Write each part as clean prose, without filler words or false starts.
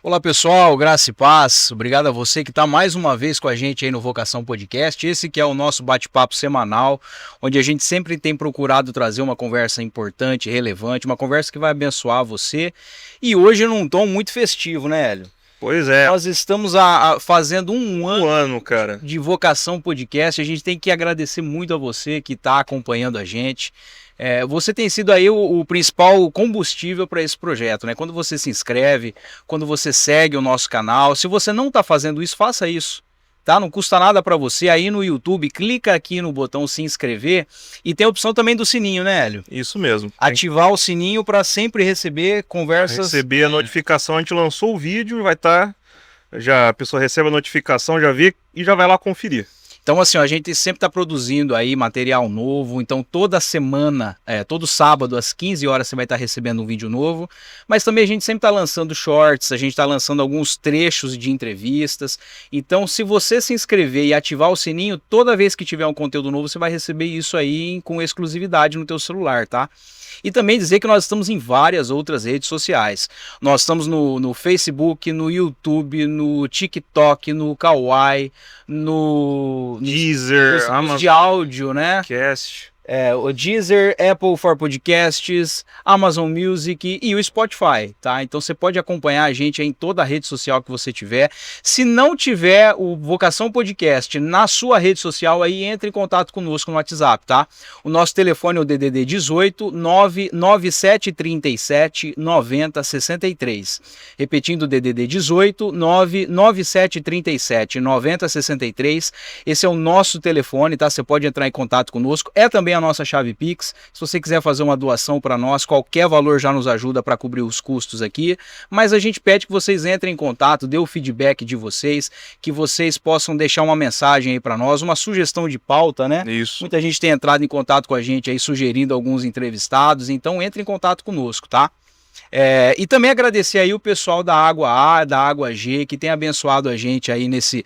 Olá pessoal, graça e paz. Obrigado a você que está mais uma vez com a gente aí no Vocação Podcast. Esse que é o nosso bate-papo semanal, onde a gente sempre tem procurado trazer uma conversa importante, relevante, uma conversa que vai abençoar você. E hoje num tom muito festivo, né, Hélio? Pois é, Nós estamos fazendo um ano cara. de Vocação Podcast. A gente tem que agradecer muito a você que está acompanhando a gente. Você tem sido aí o principal combustível para esse projeto, né? Quando você se inscreve, quando você segue o nosso canal, se você não está fazendo isso, faça isso, tá? Não custa nada para você. Aí no YouTube, clica aqui no botão se inscrever e tem a opção também do sininho, né, Hélio? Isso mesmo. Ativar o sininho para sempre receber conversas. Receber a notificação, a gente lançou o vídeo, vai estar. Já a pessoa recebe a notificação, já vê e já vai lá conferir. Então, assim, a gente sempre está produzindo aí material novo, então toda semana, todo sábado às 15 horas você vai estar recebendo um vídeo novo, mas também a gente sempre está lançando shorts, a gente está lançando alguns trechos de entrevistas, então se você se inscrever e ativar o sininho, toda vez que tiver um conteúdo novo você vai receber isso aí com exclusividade no teu celular, tá? E também dizer que nós estamos em várias outras redes sociais. Nós estamos no Facebook, no YouTube, no TikTok, no Kawaii, no Deezer, Amazon de áudio, né? Cast. O Deezer, Apple for Podcasts, Amazon Music e o Spotify, tá? Então você pode acompanhar a gente em toda a rede social que você tiver. Se não tiver o Vocação Podcast na sua rede social, aí entre em contato conosco no WhatsApp, tá? O nosso telefone é o DDD 18 99737 9063. Repetindo o DDD 18 99737 9063. Esse é o nosso telefone, tá? Você pode entrar em contato conosco. É também a nossa chave Pix. Se você quiser fazer uma doação para nós, qualquer valor já nos ajuda para cobrir os custos aqui, mas a gente pede que vocês entrem em contato, dê o feedback de vocês, que vocês possam deixar uma mensagem aí para nós, uma sugestão de pauta, né? Isso. Muita gente tem entrado em contato com a gente aí, sugerindo alguns entrevistados, então entre em contato conosco, tá? E também agradecer aí o pessoal da Água A, da Água G, que tem abençoado a gente aí nesse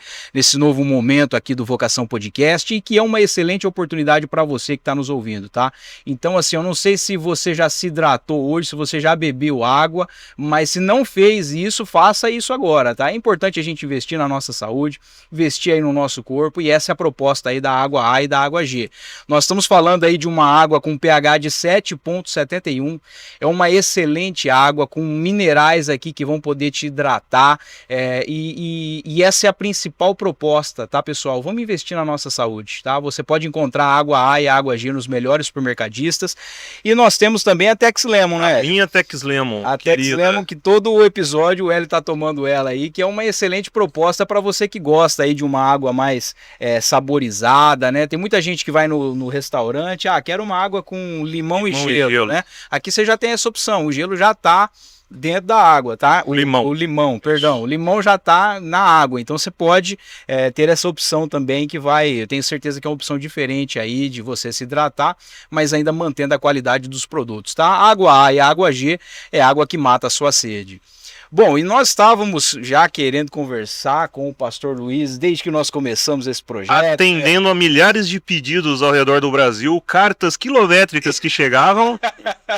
novo momento aqui do Vocação Podcast e que é uma excelente oportunidade para você que está nos ouvindo, tá? Então, assim, eu não sei se você já se hidratou hoje, se você já bebeu água, mas se não fez isso, faça isso agora, tá? É importante a gente investir na nossa saúde, investir aí no nosso corpo e essa é a proposta aí da Água A e da Água G. Nós estamos falando aí de uma água com pH de 7,71, é uma excelente água com minerais aqui que vão poder te hidratar e essa é a principal proposta, tá, pessoal? Vamos investir na nossa saúde, tá? Você pode encontrar a Água A e a Água G nos melhores supermercadistas e nós temos também a Tex Lemon, né? A minha Tex Lemon, a Tex Lemon, que todo o episódio o Hélio tá tomando ela aí, que é uma excelente proposta para você que gosta aí de uma água mais saborizada, né? Tem muita gente que vai no restaurante, quero uma água com limão e gelo, né? Aqui você já tem essa opção, o gelo já tá dentro da água, tá? O limão já tá na água, então você pode ter essa opção também que eu tenho certeza que é uma opção diferente aí de você se hidratar, mas ainda mantendo a qualidade dos produtos, tá? A água A e a água G é água que mata a sua sede. Bom, e nós estávamos já querendo conversar com o pastor Luiz desde que nós começamos esse projeto. Atendendo a milhares de pedidos ao redor do Brasil, cartas quilométricas que chegavam,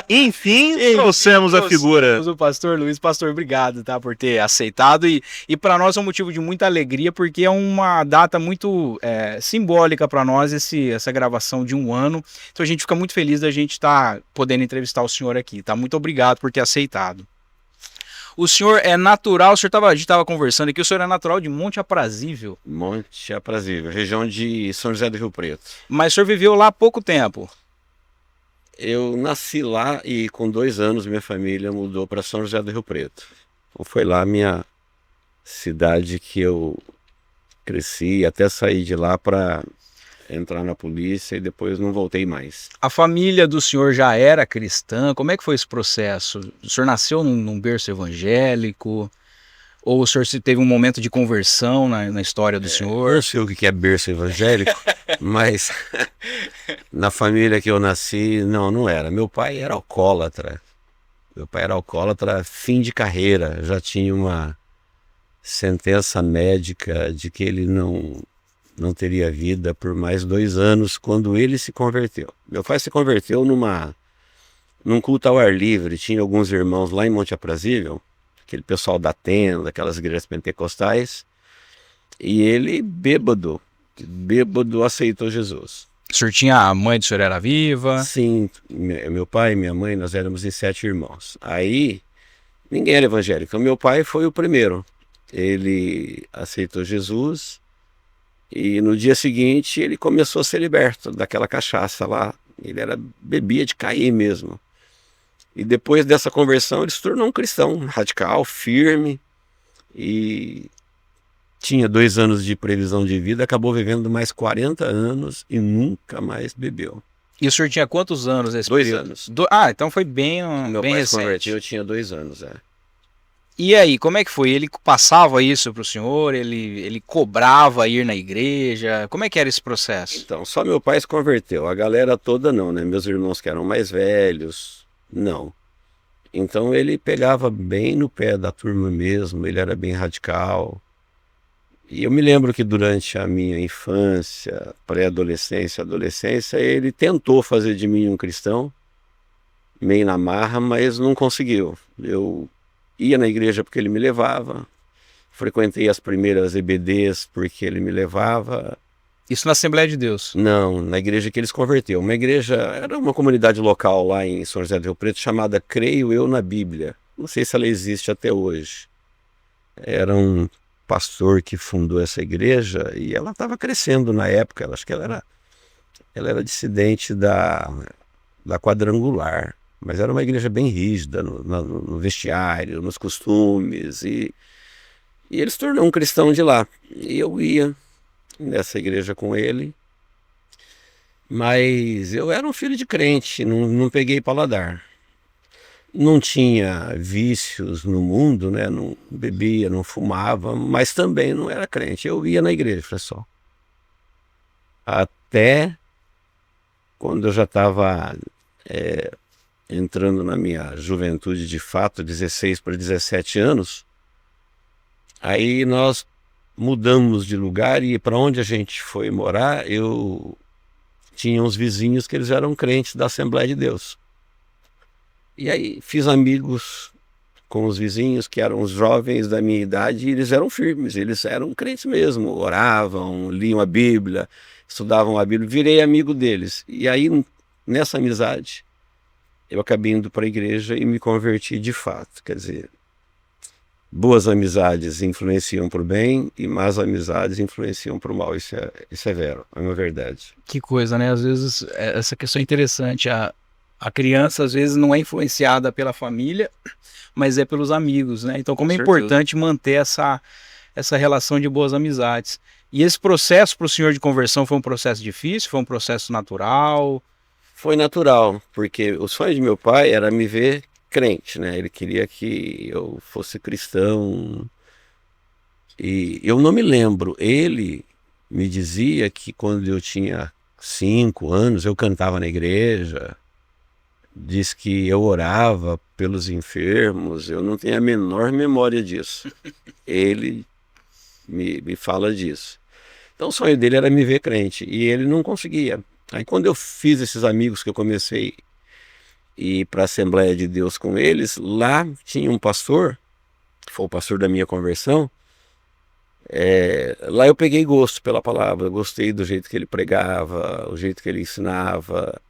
enfim, trouxemos a figura. O pastor Luiz. Pastor, obrigado, tá, por ter aceitado e para nós é um motivo de muita alegria porque é uma data muito simbólica para nós essa gravação de um ano, então a gente fica muito feliz da gente estar podendo entrevistar o senhor aqui, tá? Muito obrigado por ter aceitado. O senhor é natural, a gente estava conversando aqui, o senhor é natural de Monte Aprazível. Monte Aprazível, região de São José do Rio Preto. Mas o senhor viveu lá há pouco tempo? Eu nasci lá e com 2 anos minha família mudou para São José do Rio Preto. Então foi lá a minha cidade que eu cresci, até sair de lá para entrar na polícia e depois não voltei mais. A família do senhor já era cristã? Como é que foi esse processo? O senhor nasceu num berço evangélico? Ou o senhor teve um momento de conversão na história do senhor? Eu não sei o que é berço evangélico, mas na família que eu nasci, não era. Meu pai era alcoólatra. Fim de carreira. Já tinha uma sentença médica de que ele não teria vida por mais 2 anos quando ele se converteu. Meu pai se converteu num culto ao ar livre, tinha alguns irmãos lá em Monte Aprazível, aquele pessoal da tenda, aquelas igrejas pentecostais, e ele, bêbado, aceitou Jesus. O senhor tinha, a mãe do senhor era viva? Sim, meu pai e minha mãe, nós éramos em 7 irmãos. Aí, ninguém era evangélico, então meu pai foi o primeiro. Ele aceitou Jesus e no dia seguinte ele começou a ser liberto daquela cachaça lá. Ele bebia de cair mesmo. E depois dessa conversão ele se tornou um cristão radical, firme, e tinha 2 anos de previsão de vida, acabou vivendo mais 40 anos e nunca mais bebeu. E o senhor tinha quantos anos nesse 2 período? anos. Então foi bem, Meu bem pai recente. se converteu, eu tinha 2 anos, E aí, como é que foi? Ele passava isso para o senhor? Ele cobrava ir na igreja? Como é que era esse processo? Então, só meu pai se converteu, a galera toda não, né? Meus irmãos que eram mais velhos, não. Então ele pegava bem no pé da turma mesmo, ele era bem radical. E eu me lembro que durante a minha infância, pré-adolescência, adolescência, ele tentou fazer de mim um cristão, meio na marra, mas não conseguiu. Eu ia na igreja porque ele me levava, frequentei as primeiras EBDs porque ele me levava. Isso na Assembleia de Deus? Não, na igreja que ele se converteu. Uma igreja, era uma comunidade local lá em São José do Rio Preto chamada Creio Eu na Bíblia. Não sei se ela existe até hoje. Era um pastor que fundou essa igreja e ela estava crescendo na época. Acho que ela era dissidente da Quadrangular, mas era uma igreja bem rígida no vestiário, nos costumes, e ele se tornou um cristão de lá. E eu ia nessa igreja com ele, mas eu era um filho de crente, não peguei paladar. Não tinha vícios no mundo, né? Não bebia, não fumava, mas também não era crente. Eu ia na igreja, pessoal. Até quando eu já estava entrando na minha juventude de fato, 16 para 17 anos, aí nós mudamos de lugar e para onde a gente foi morar, eu tinha uns vizinhos que eles eram crentes da Assembleia de Deus. E aí fiz amigos com os vizinhos que eram os jovens da minha idade e eles eram firmes, eles eram crentes mesmo, oravam, liam a Bíblia, estudavam a Bíblia, virei amigo deles. E aí nessa amizade eu acabei indo para a igreja e me converti de fato. Quer dizer, boas amizades influenciam para o bem e más amizades influenciam para o mal. Isso é vero, é uma verdade. Que coisa, né? Às vezes essa questão é interessante. A criança às vezes não é influenciada pela família, mas é pelos amigos, né? Então como é importante manter essa relação de boas amizades. E esse processo para o senhor de conversão foi um processo difícil? Foi um processo natural? Foi natural, porque o sonho de meu pai era me ver crente, né? Ele queria que eu fosse cristão. E eu não me lembro. Ele me dizia que quando eu tinha 5 anos eu cantava na igreja. Diz que eu orava pelos enfermos. Eu não tenho a menor memória disso. Ele me fala disso. Então o sonho dele era me ver crente e ele não conseguia. Aí quando eu fiz esses amigos que eu comecei a ir para a Assembleia de Deus com eles, lá tinha um pastor, foi o pastor da minha conversão. Lá eu peguei gosto pela palavra, gostei do jeito que ele pregava, o jeito que ele ensinava.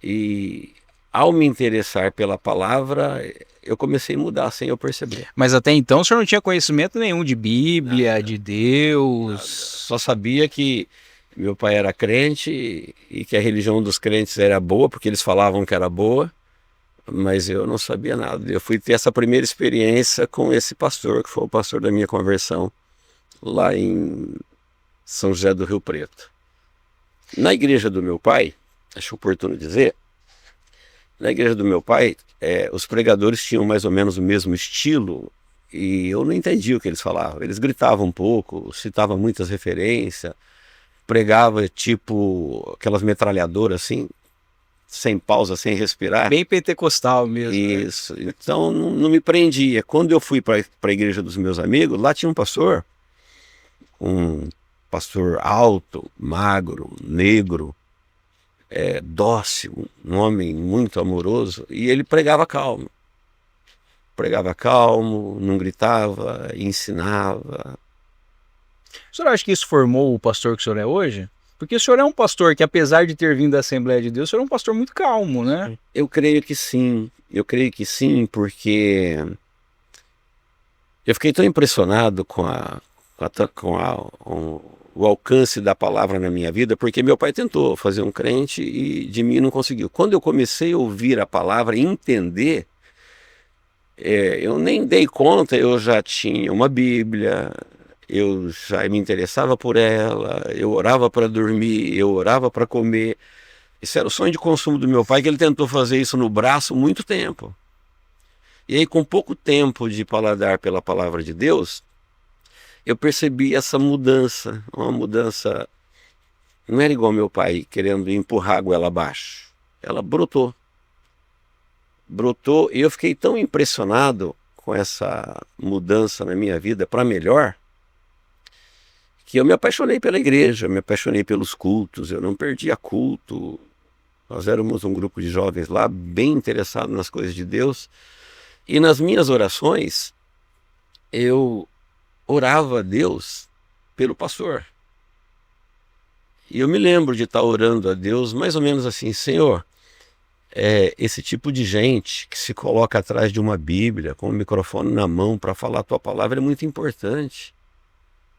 E ao me interessar pela palavra, eu comecei a mudar sem eu perceber. Mas até então o senhor não tinha conhecimento nenhum de Bíblia, de Deus? Nada. Só sabia que meu pai era crente e que a religião dos crentes era boa, porque eles falavam que era boa, mas eu não sabia nada. Eu fui ter essa primeira experiência com esse pastor, que foi o pastor da minha conversão, lá em São José do Rio Preto. Na igreja do meu pai, acho oportuno dizer, na igreja do meu pai, os pregadores tinham mais ou menos o mesmo estilo e eu não entendia o que eles falavam. Eles gritavam um pouco, citavam muitas referências, pregava tipo aquelas metralhadoras assim, sem pausa, sem respirar. Bem pentecostal mesmo. Isso, né? Então não me prendia. Quando eu fui para a igreja dos meus amigos, lá tinha um pastor alto, magro, negro, dócil, um homem muito amoroso, e ele pregava calmo. pregava calmo, não gritava, ensinava. O senhor acha que isso formou o pastor que o senhor é hoje? Porque o senhor é um pastor que, apesar de ter vindo da Assembleia de Deus, o senhor é um pastor muito calmo, né? Eu creio que sim, porque eu fiquei tão impressionado com o alcance da palavra na minha vida, porque meu pai tentou fazer um crente e de mim não conseguiu. Quando eu comecei a ouvir a palavra e entender, eu nem dei conta, eu já tinha uma Bíblia, eu já me interessava por ela, eu orava para dormir, eu orava para comer. Isso era o sonho de consumo do meu pai, que ele tentou fazer isso no braço muito tempo. E aí, com pouco tempo de paladar pela palavra de Deus, eu percebi essa mudança, uma mudança. Não era igual meu pai querendo empurrar a goela abaixo. Ela brotou. Brotou, e eu fiquei tão impressionado com essa mudança na minha vida para melhor, que eu me apaixonei pela igreja, me apaixonei pelos cultos, eu não perdia culto. Nós éramos um grupo de jovens lá, bem interessados nas coisas de Deus, e nas minhas orações, eu orava a Deus pelo pastor. E eu me lembro de estar orando a Deus mais ou menos assim: Senhor, esse tipo de gente que se coloca atrás de uma Bíblia, com o microfone na mão para falar a tua palavra, é muito importante.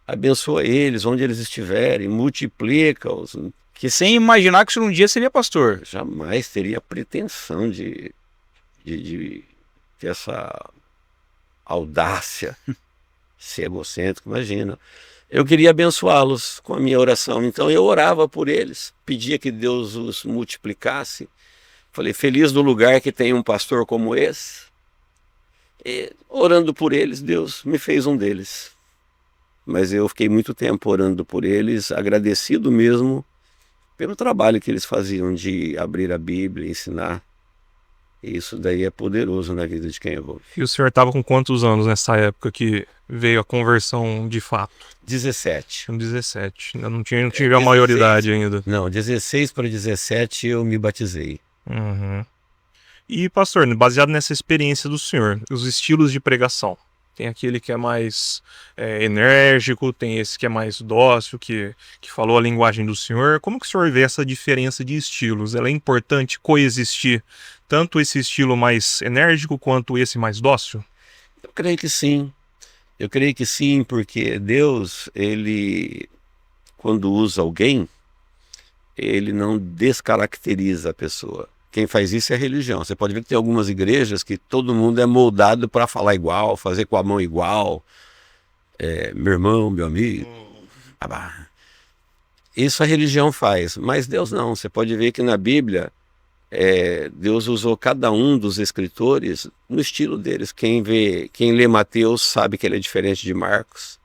Abençoa eles onde eles estiverem, multiplica-os. Que sem imaginar que o senhor um dia seria pastor. Jamais teria pretensão de ter essa audácia, ser egocêntrico, imagina. Eu queria abençoá-los com a minha oração, então eu orava por eles, pedia que Deus os multiplicasse. Falei, feliz do lugar que tem um pastor como esse. E, orando por eles, Deus me fez um deles. Mas eu fiquei muito tempo orando por eles, agradecido mesmo pelo trabalho que eles faziam de abrir a Bíblia, ensinar. E isso daí é poderoso na vida de quem ouve. E o senhor estava com quantos anos nessa época que veio a conversão de fato? 17. Com 17. Ainda não tive a maioridade ainda. Não, 16 para 17 eu me batizei. Uhum. E, pastor, baseado nessa experiência do senhor, os estilos de pregação. Tem aquele que é mais enérgico, tem esse que é mais dócil, que falou a linguagem do senhor. Como que o senhor vê essa diferença de estilos? Ela é importante coexistir, tanto esse estilo mais enérgico quanto esse mais dócil? Eu creio que sim. Eu creio que sim, porque Deus, ele, quando usa alguém, ele não descaracteriza a pessoa. Quem faz isso é a religião. Você pode ver que tem algumas igrejas que todo mundo é moldado para falar igual, fazer com a mão igual. Meu irmão, meu amigo. Isso a religião faz, mas Deus não. Você pode ver que na Bíblia, Deus usou cada um dos escritores no estilo deles. Quem lê Mateus sabe que ele é diferente de Marcos.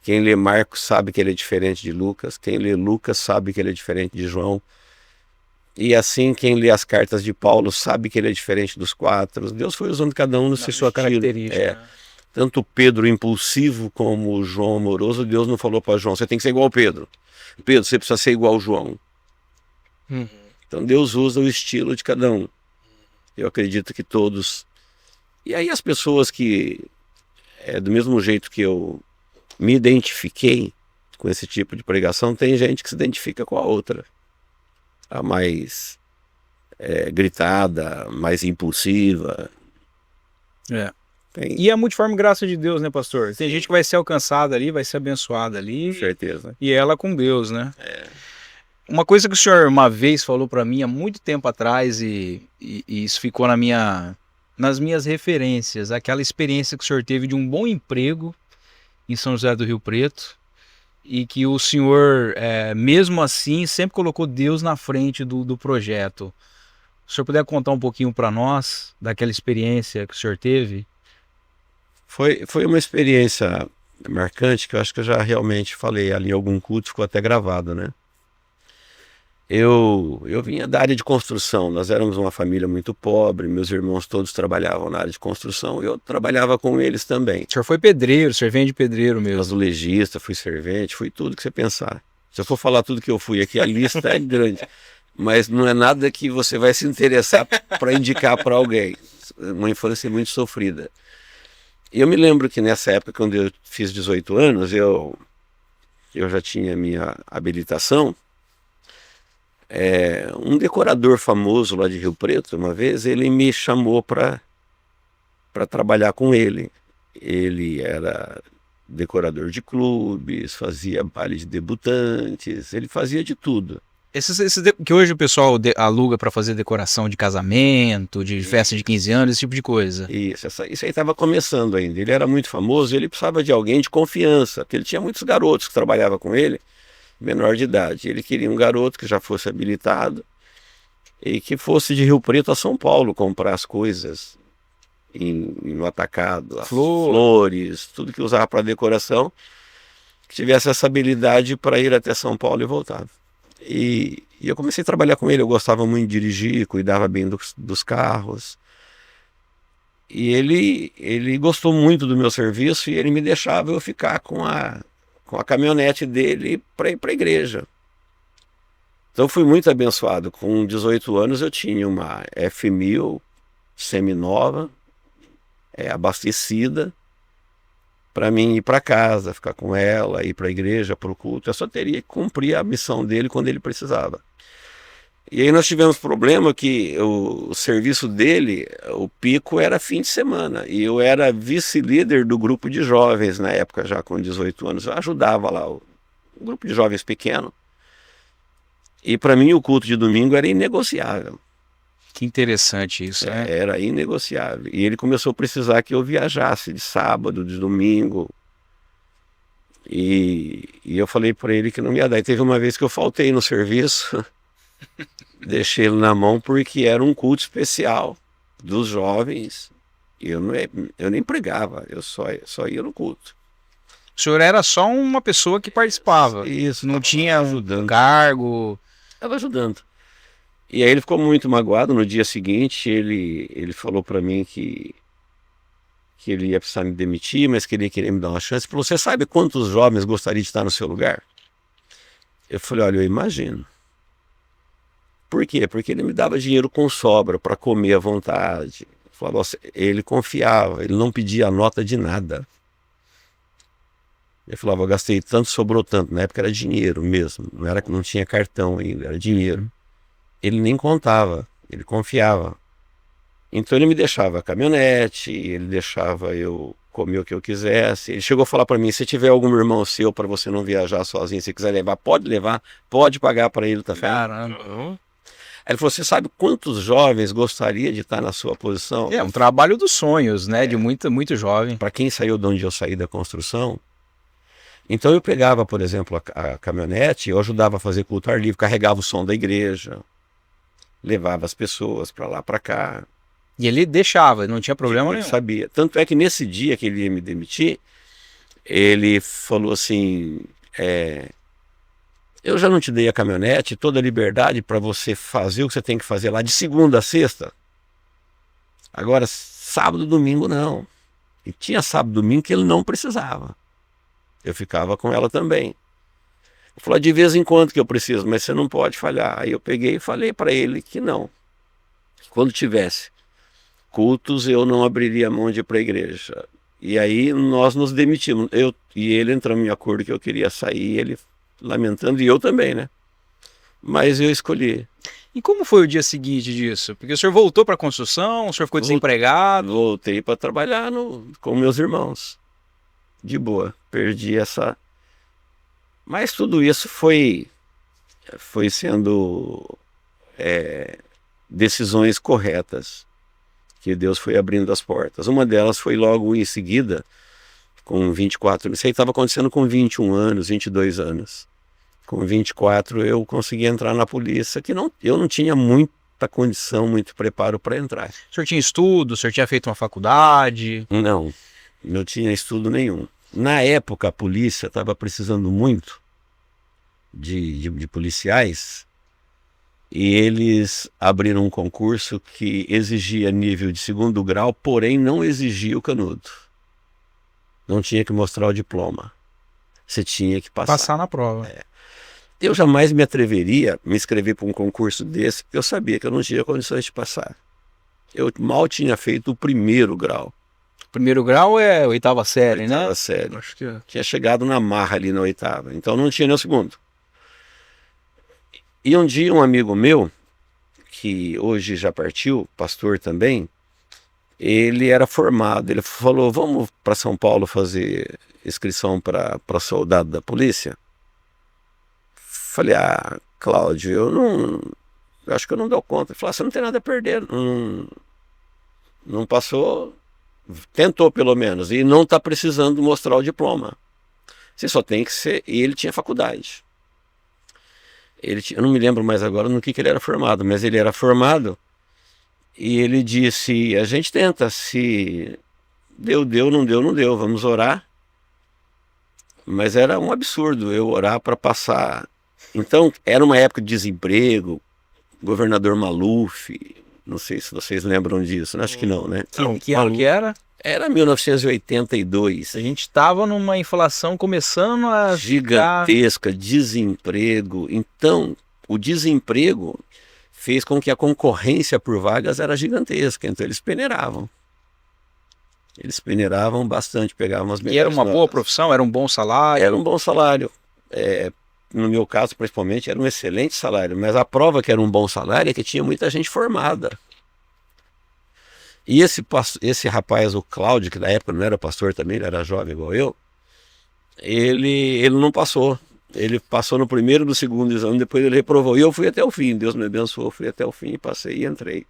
Quem lê Marcos sabe que ele é diferente de Lucas. Quem lê Lucas sabe que ele é diferente de João. E assim, quem lê as cartas de Paulo sabe que ele é diferente dos quatro. Deus foi usando cada um no seu sua estilo. característica. Né? Tanto Pedro impulsivo como o João amoroso, Deus não falou para João, você tem que ser igual ao Pedro. Pedro, você precisa ser igual ao João. Então Deus usa o estilo de cada um. Eu acredito que todos. E aí as pessoas que, do mesmo jeito que eu me identifiquei com esse tipo de pregação, tem gente que se identifica com a outra. A mais gritada, mais impulsiva. E a multiforme graça de Deus, né, pastor? Tem gente que vai ser alcançada ali, vai ser abençoada ali. Com certeza. E ela com Deus, né? Uma coisa que o senhor uma vez falou para mim há muito tempo atrás e isso ficou nas minhas referências, aquela experiência que o senhor teve de um bom emprego em São José do Rio Preto e que o senhor, mesmo assim, sempre colocou Deus na frente do projeto. Se o senhor puder contar um pouquinho para nós daquela experiência que o senhor teve? Foi uma experiência marcante que eu acho que eu já realmente falei ali em algum culto, ficou até gravado, né? Eu vinha da área de construção, nós éramos uma família muito pobre, meus irmãos todos trabalhavam na área de construção e eu trabalhava com eles também. O senhor foi pedreiro, o senhor vem de pedreiro mesmo. Azulejista, fui servente, fui tudo que você pensar. Se eu for falar tudo que eu fui aqui, a lista é grande, mas não é nada que você vai se interessar para indicar para alguém. Uma infância muito sofrida. E eu me lembro que nessa época, quando eu fiz 18 anos, eu já tinha minha habilitação. Um decorador famoso lá de Rio Preto, uma vez, ele me chamou para trabalhar com ele. Ele era decorador de clubes, fazia baile de debutantes, ele fazia de tudo. Que hoje o pessoal aluga para fazer decoração de casamento, de festa de 15 anos, esse tipo de coisa. Isso aí estava começando ainda. Ele era muito famoso, ele precisava de alguém de confiança, porque ele tinha muitos garotos que trabalhavam com ele, menor de idade. Ele queria um garoto que já fosse habilitado e que fosse de Rio Preto a São Paulo comprar as coisas no atacado, as flores, tudo que usava para decoração, que tivesse essa habilidade para ir até São Paulo e voltar. E eu comecei a trabalhar com ele, eu gostava muito de dirigir, cuidava bem dos carros. E ele gostou muito do meu serviço e ele me deixava eu ficar com a caminhonete dele para ir para a igreja. Então fui muito abençoado. Com 18 anos eu tinha uma F1000 seminova, abastecida, para mim ir para casa, ficar com ela, ir para a igreja, para o culto. Eu só teria que cumprir a missão dele quando ele precisava. E aí nós tivemos problema que o serviço dele, o pico era fim de semana. E eu era vice-líder do grupo de jovens na época, já com 18 anos. Eu ajudava lá o grupo de jovens pequeno. E para mim o culto de domingo era inegociável. Que interessante isso, né? Era inegociável. E ele começou a precisar que eu viajasse de sábado, de domingo. E eu falei para ele que não me ia dar. E teve uma vez que eu faltei no serviço, deixei ele na mão porque era um culto especial dos jovens. E eu nem pregava, eu só ia no culto. O senhor era só uma pessoa que participava. Isso. Não tinha cargo. Estava ajudando. E aí ele ficou muito magoado. No dia seguinte ele falou para mim que ele ia precisar me demitir, mas que ele queria me dar uma chance. Ele falou: você sabe quantos jovens gostariam de estar no seu lugar? Eu falei: olha, eu imagino. Por quê? Porque ele me dava dinheiro com sobra para comer à vontade. Ele confiava, ele não pedia nota de nada. Ele falava: eu gastei tanto, sobrou tanto. Na época era dinheiro mesmo, não tinha cartão ainda, era dinheiro. Ele nem contava, ele confiava. Então ele me deixava a caminhonete, ele deixava eu comer o que eu quisesse. Ele chegou a falar para mim: se tiver algum irmão seu para você não viajar sozinho, se quiser levar, pode pagar para ele, tá certo? Caramba. Aí ele falou: você sabe quantos jovens gostaria de estar na sua posição? É um trabalho dos sonhos, né? De muito jovem. Para quem saiu de onde eu saí da construção. Então eu pegava, por exemplo, a caminhonete, eu ajudava a fazer culto ar livre, carregava o som da igreja, levava as pessoas para lá, para cá. E ele deixava, não tinha problema Ele nenhum. sabia. Tanto é que nesse dia que ele ia me demitir, ele falou assim: eu já não te dei a caminhonete, toda a liberdade para você fazer o que você tem que fazer lá de segunda a sexta. Agora, sábado e domingo não. E tinha sábado e domingo que ele não precisava. Eu ficava com ela também. Eu falei: de vez em quando que eu preciso, mas você não pode falhar. Aí eu peguei e falei para ele que não. Quando tivesse cultos, eu não abriria a mão de ir para a igreja. E aí nós nos demitimos. Eu e ele entramos em acordo que eu queria sair, ele lamentando, e eu também, né? Mas eu escolhi. E como foi o dia seguinte disso? Porque o senhor voltou para a construção, o senhor ficou desempregado. Voltei para trabalhar com meus irmãos. De boa. Perdi essa... Mas tudo isso foi sendo decisões corretas, que Deus foi abrindo as portas. Uma delas foi logo em seguida, com 24 anos. Isso aí estava acontecendo com 21 anos, 22 anos. Com 24 eu consegui entrar na polícia, que eu não tinha muita condição, muito preparo para entrar. O senhor tinha estudo, o senhor tinha feito uma faculdade? Não tinha estudo nenhum. Na época a polícia estava precisando muito de policiais, e eles abriram um concurso que exigia nível de 2º grau, porém não exigia o canudo. Não tinha que mostrar o diploma. Você tinha que Passar na prova. Eu jamais me atreveria a me inscrever para um concurso desse, porque eu sabia que eu não tinha condições de passar. Eu mal tinha feito o 1º grau. Primeiro grau é oitava série, né? Oitava série. Acho que é. Tinha chegado na marra ali na oitava, então não tinha nem o segundo. E um dia um amigo meu, que hoje já partiu, pastor também, ele era formado, ele falou, vamos para São Paulo fazer inscrição para soldado da polícia? Falei, Cláudio, eu acho que eu não dou conta. Ele falou, você não tem nada a perder, não passou, tentou pelo menos, e não está precisando mostrar o diploma. Você só tem que ser, e ele tinha faculdade. Eu não me lembro mais agora no que ele era formado, mas ele era formado e ele disse, a gente tenta, se deu, não deu, vamos orar. Mas era um absurdo eu orar para passar. Então, era uma época de desemprego, governador Maluf, não sei se vocês lembram disso, acho que não, né? Que ano que era? Era 1982. A gente estava numa inflação começando a gigantesca, desemprego. Então, o desemprego fez com que a concorrência por vagas era gigantesca. Então, eles peneiravam. Eles peneiravam bastante, pegavam as melhores E era uma notas. boa profissão? Era um bom salário? Era um bom salário. No meu caso, principalmente, era um excelente salário. Mas a prova que era um bom salário é que tinha muita gente formada. E esse rapaz, o Cláudio, que na época não era pastor também, ele era jovem igual eu, ele não passou. Ele passou no primeiro e no segundo exame, depois ele reprovou. E eu fui até o fim, Deus me abençoou, fui até o fim, passei e entrei.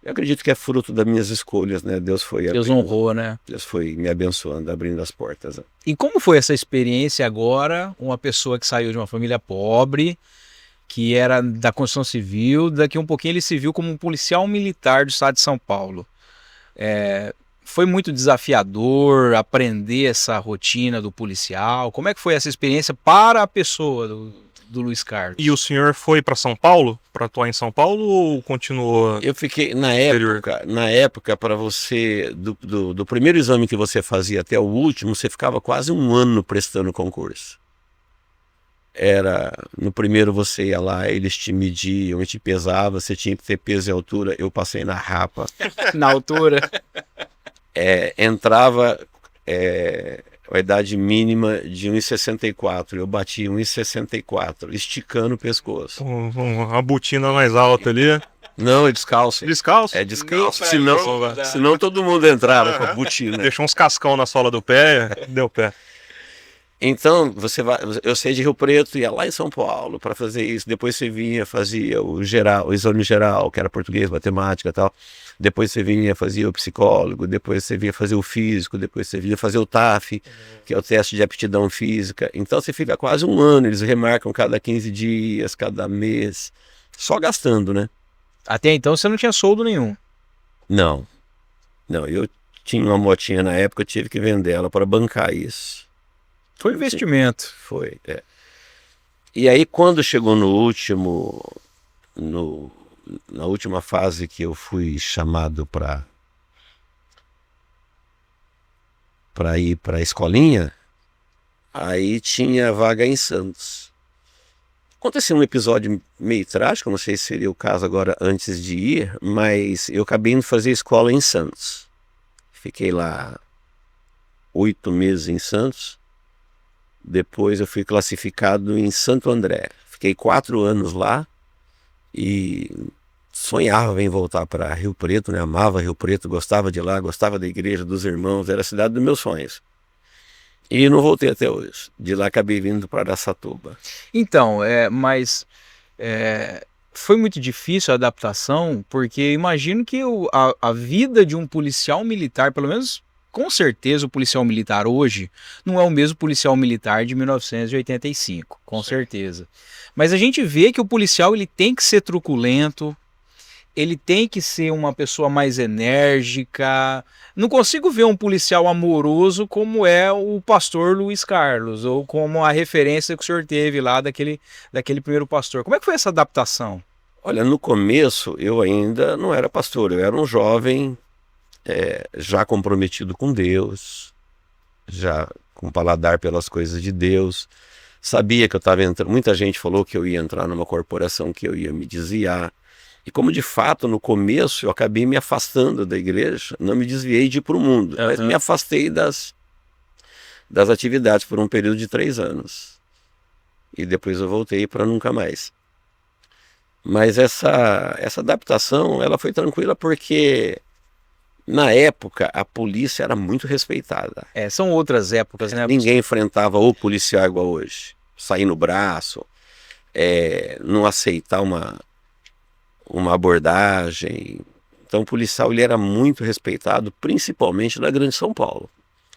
Eu acredito que é fruto das minhas escolhas, né? Deus honrou, né? Deus foi me abençoando, abrindo as portas. E como foi essa experiência agora, uma pessoa que saiu de uma família pobre, que era da construção civil, daqui um pouquinho ele se viu como um policial militar do estado de São Paulo. Foi muito desafiador aprender essa rotina do policial? Como é que foi essa experiência para a pessoa do Luiz Carlos? E o senhor foi para São Paulo, para atuar em São Paulo, ou continuou? Eu fiquei, na época para você, do primeiro exame que você fazia até o último, você ficava quase um ano prestando concurso. No primeiro você ia lá, eles te mediam, te pesavam, você tinha que ter peso e altura, eu passei na rapa. Na altura? Entrava a idade mínima de 1,64, eu bati 1,64, esticando o pescoço. Uma botina mais alta ali. Não, é descalço. Descalço? É descalço, senão todo mundo entrava com a botina. Deixou uns cascão na sola do pé, deu pé. Então, eu saí de Rio Preto, ia lá em São Paulo para fazer isso. Depois você vinha, fazia o exame geral, que era português, matemática e tal. Depois você vinha, fazia o psicólogo. Depois você vinha fazer o físico. Depois você vinha fazer o TAF, que é o teste de aptidão física. Então você fica quase um ano, eles remarcam cada 15 dias, cada mês, só gastando, né? Até então você não tinha soldo nenhum? Não, eu tinha uma motinha na época, eu tive que vender ela para bancar isso. Foi investimento. Foi, E aí quando chegou na última fase que eu fui chamado para ir para a escolinha, aí tinha vaga em Santos. Aconteceu um episódio meio trágico, não sei se seria o caso agora antes de ir, mas eu acabei indo fazer escola em Santos. Fiquei lá 8 meses em Santos. Depois eu fui classificado em Santo André. Fiquei 4 anos lá e sonhava em voltar para Rio Preto, né? Amava Rio Preto, gostava de lá, gostava da igreja, dos irmãos, era a cidade dos meus sonhos. E não voltei até hoje. De lá acabei vindo para Araçatuba. Então, mas foi muito difícil a adaptação, porque imagino que a vida de um policial militar, pelo menos com certeza o policial militar hoje não é o mesmo policial militar de 1985, com certeza. Mas a gente vê que o policial ele tem que ser truculento, ele tem que ser uma pessoa mais enérgica. Não consigo ver um policial amoroso como é o pastor Luiz Carlos, ou como a referência que o senhor teve lá daquele primeiro pastor. Como é que foi essa adaptação? Olha, no começo eu ainda não era pastor, eu era um jovem já comprometido com Deus, já com paladar pelas coisas de Deus. Sabia que eu estava entrando, muita gente falou que eu ia entrar numa corporação que eu ia me desviar. E como de fato no começo eu acabei me afastando da igreja, não me desviei de ir para o mundo, mas me afastei das atividades por um período de 3 anos. E depois eu voltei para nunca mais. Mas essa adaptação ela foi tranquila porque na época a polícia era muito respeitada. São outras épocas, né? Ninguém enfrentava o policial igual hoje. Sair no braço, não aceitar uma abordagem. Então o policial ele era muito respeitado, principalmente na Grande São Paulo,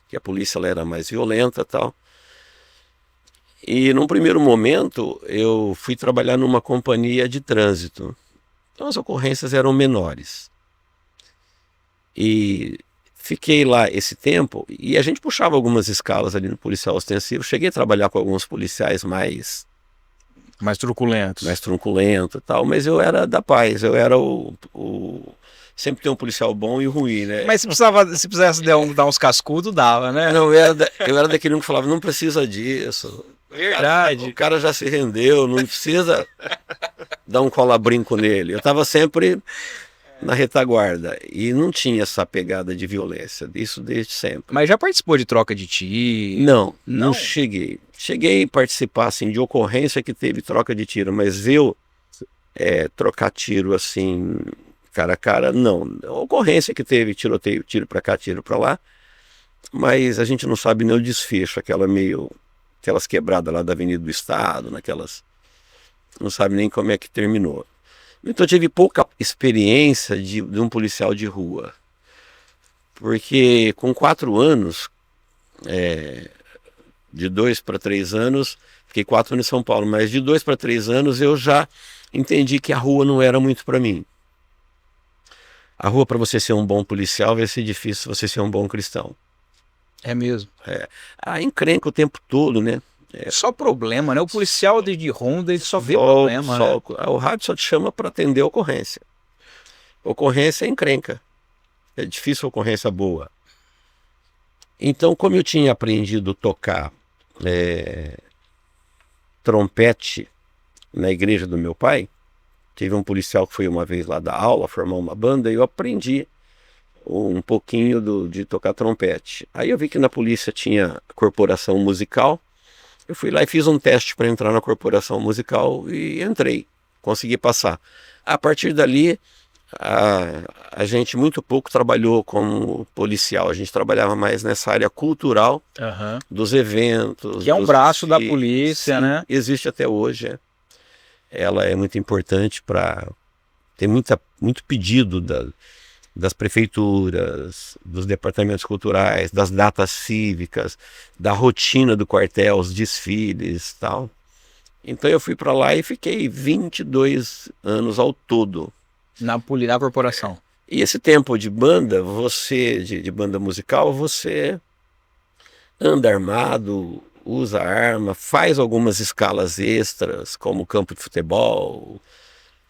que a polícia ela era mais violenta e tal. E num primeiro momento eu fui trabalhar numa companhia de trânsito. Então as ocorrências eram menores. E fiquei lá esse tempo e a gente puxava algumas escalas ali no policial ostensivo. Cheguei a trabalhar com alguns policiais mais truculentos. Mais truculento e tal, mas eu era da paz, eu era sempre tem um policial bom e ruim, né? Mas se precisasse dar uns cascudos, dava, né? Não, eu era daquele um que falava, não precisa disso. Verdade. O cara já se rendeu, não precisa dar um cola-brinco nele. Eu estava sempre na retaguarda e não tinha essa pegada de violência, isso desde sempre. Mas já participou de troca de tiro? Não cheguei. Cheguei a participar assim, de ocorrência que teve troca de tiro, mas eu trocar tiro assim, cara a cara, não. Ocorrência que teve tiroteio, tiro pra cá, tiro pra lá, mas a gente não sabe nem o desfecho, aquelas quebradas lá da Avenida do Estado, não sabe nem como é que terminou. Então eu tive pouca experiência de um policial de rua, porque com 4 anos, de 2 para 3 anos, fiquei 4 anos em São Paulo, mas de 2 para 3 anos eu já entendi que a rua não era muito para mim. A rua, para você ser um bom policial, vai ser difícil você ser um bom cristão. É mesmo. Encrenca o tempo todo, né? Só problema, né? O policial de ronda, ele só vê problema, né? O rádio só te chama para atender a ocorrência. Ocorrência é encrenca. É difícil ocorrência boa. Então, como eu tinha aprendido a tocar trompete na igreja do meu pai, teve um policial que foi uma vez lá dar aula, formar uma banda, e eu aprendi um pouquinho de tocar trompete. Aí eu vi que na polícia tinha corporação musical, eu fui lá e fiz um teste para entrar na corporação musical e entrei, consegui passar. A partir dali, a gente muito pouco trabalhou como policial, a gente trabalhava mais nessa área cultural dos eventos. Que é um braço da polícia, sim, né? Existe até hoje. Ela é muito importante para... Tem muito pedido das prefeituras, dos departamentos culturais, das datas cívicas, da rotina do quartel, os desfiles e tal. Então eu fui para lá e fiquei 22 anos ao todo. Na corporação. E esse tempo de banda, de banda musical, você anda armado, usa arma, faz algumas escalas extras, como campo de futebol,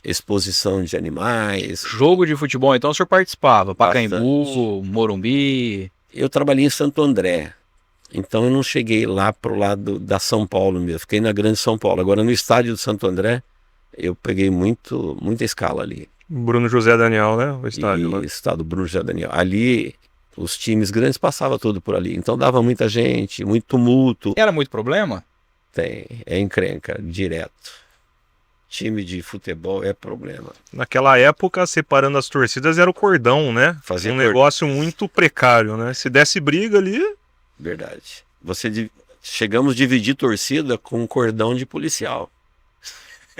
exposição de animais. Jogo de futebol, então o senhor participava? Pacaembu, Morumbi? Eu trabalhei em Santo André, então eu não cheguei lá pro lado da São Paulo mesmo, fiquei na Grande São Paulo. Agora no estádio do Santo André, eu peguei muita escala ali. Bruno José Daniel, né? O estádio lá. Estádio Bruno José Daniel. Ali, os times grandes passavam tudo por ali, então dava muita gente, muito tumulto. Era muito problema? É encrenca, direto. Time de futebol é problema. Naquela época, separando as torcidas, era o cordão, né? Fazia negócio muito precário, né? Se desse briga ali... Verdade. Chegamos a dividir torcida com um cordão de policial.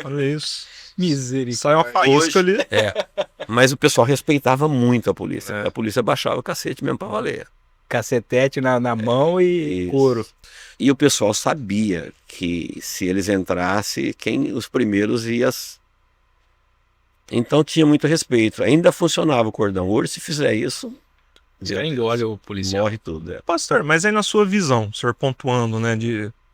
Olha isso. Misericórdia. Sai uma faísca ali. Mas o pessoal respeitava muito a polícia. A polícia baixava o cacete mesmo pra valer. Cacetete na mão e couro. E o pessoal sabia que se eles entrassem, os primeiros iam... Então tinha muito respeito. Ainda funcionava o cordão. Hoje, se fizer isso... Já engole o policial. Morre tudo. Pastor, mas aí na sua visão, o senhor pontuando, né,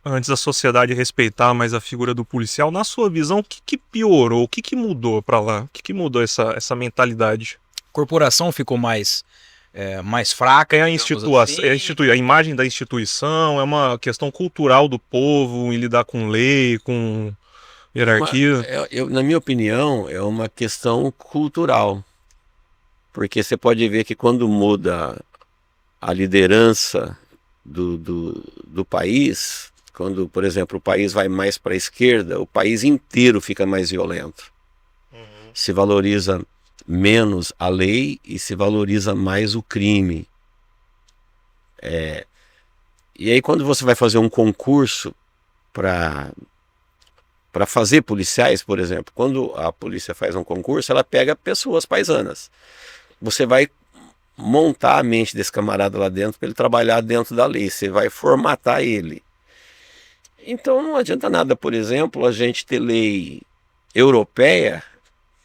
antes da sociedade respeitar mais a figura do policial, na sua visão, o que piorou? O que mudou pra lá? O que mudou essa mentalidade? A corporação ficou mais fraca. A imagem da instituição, é uma questão cultural do povo em lidar com lei, com hierarquia. Na minha opinião, é uma questão cultural. Porque você pode ver que quando muda a liderança do país, quando, por exemplo, o país vai mais para a esquerda, o país inteiro fica mais violento. Se valoriza menos a lei e se valoriza mais o crime. E aí quando você vai fazer um concurso para fazer policiais, por exemplo, quando a polícia faz um concurso, ela pega pessoas paisanas. Você vai montar a mente desse camarada lá dentro para ele trabalhar dentro da lei, você vai formatar ele. Então não adianta nada, por exemplo, a gente ter lei europeia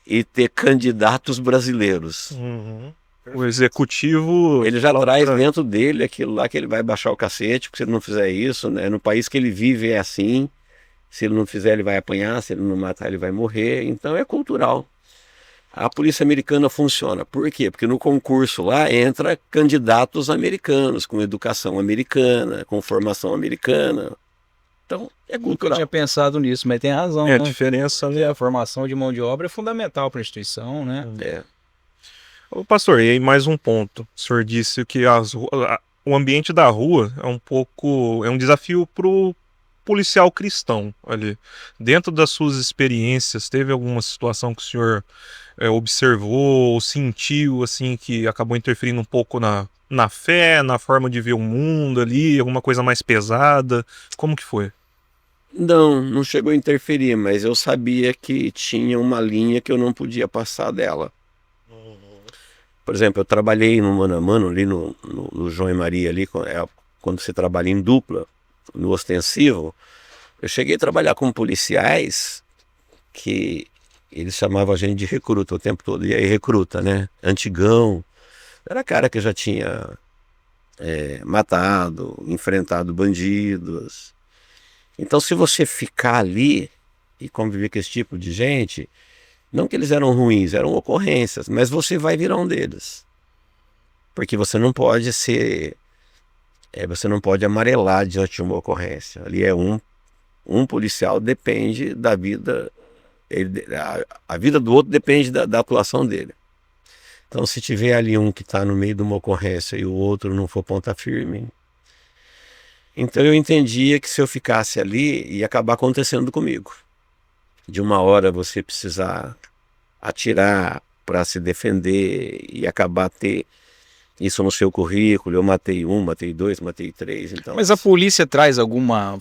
e ter candidatos brasileiros. O executivo... Ele já traz dentro dele aquilo lá que ele vai baixar o cacete, porque se ele não fizer isso, né? No país que ele vive é assim, se ele não fizer ele vai apanhar, se ele não matar ele vai morrer, então é cultural. A polícia americana funciona. Por quê? Porque no concurso lá entra candidatos americanos, com educação americana, com formação americana. Então, é cultural. Eu tinha pensado nisso, mas tem razão. É, a né? diferença, né? A formação de mão de obra é fundamental para a instituição, né? Ô, pastor, e aí mais um ponto. O senhor disse que o ambiente da rua é um desafio pro policial cristão ali. Dentro das suas experiências, teve alguma situação que o senhor observou ou sentiu assim que acabou interferindo um pouco na fé, na forma de ver o mundo ali, alguma coisa mais pesada? Como que foi? Não chegou a interferir, mas eu sabia que tinha uma linha que eu não podia passar dela. Por exemplo, eu trabalhei no mano a mano ali no João e Maria ali, quando você trabalha em dupla, no ostensivo. Eu cheguei a trabalhar com policiais que eles chamavam a gente de recruta o tempo todo. E aí recruta, né? Antigão. Era cara que já tinha matado, enfrentado bandidos. Então se você ficar ali e conviver com esse tipo de gente, não que eles eram ruins, eram ocorrências, mas você vai virar um deles. Porque você não pode você não pode amarelar diante de uma ocorrência. Ali é um policial depende da vida, a vida do outro depende da atuação dele. Então se tiver ali um que está no meio de uma ocorrência e o outro não for ponta firme, então eu entendia que se eu ficasse ali ia acabar acontecendo comigo. De uma hora você precisar atirar para se defender e acabar ter isso no seu currículo. Eu matei um, matei dois, matei três. Então... Mas a polícia traz alguma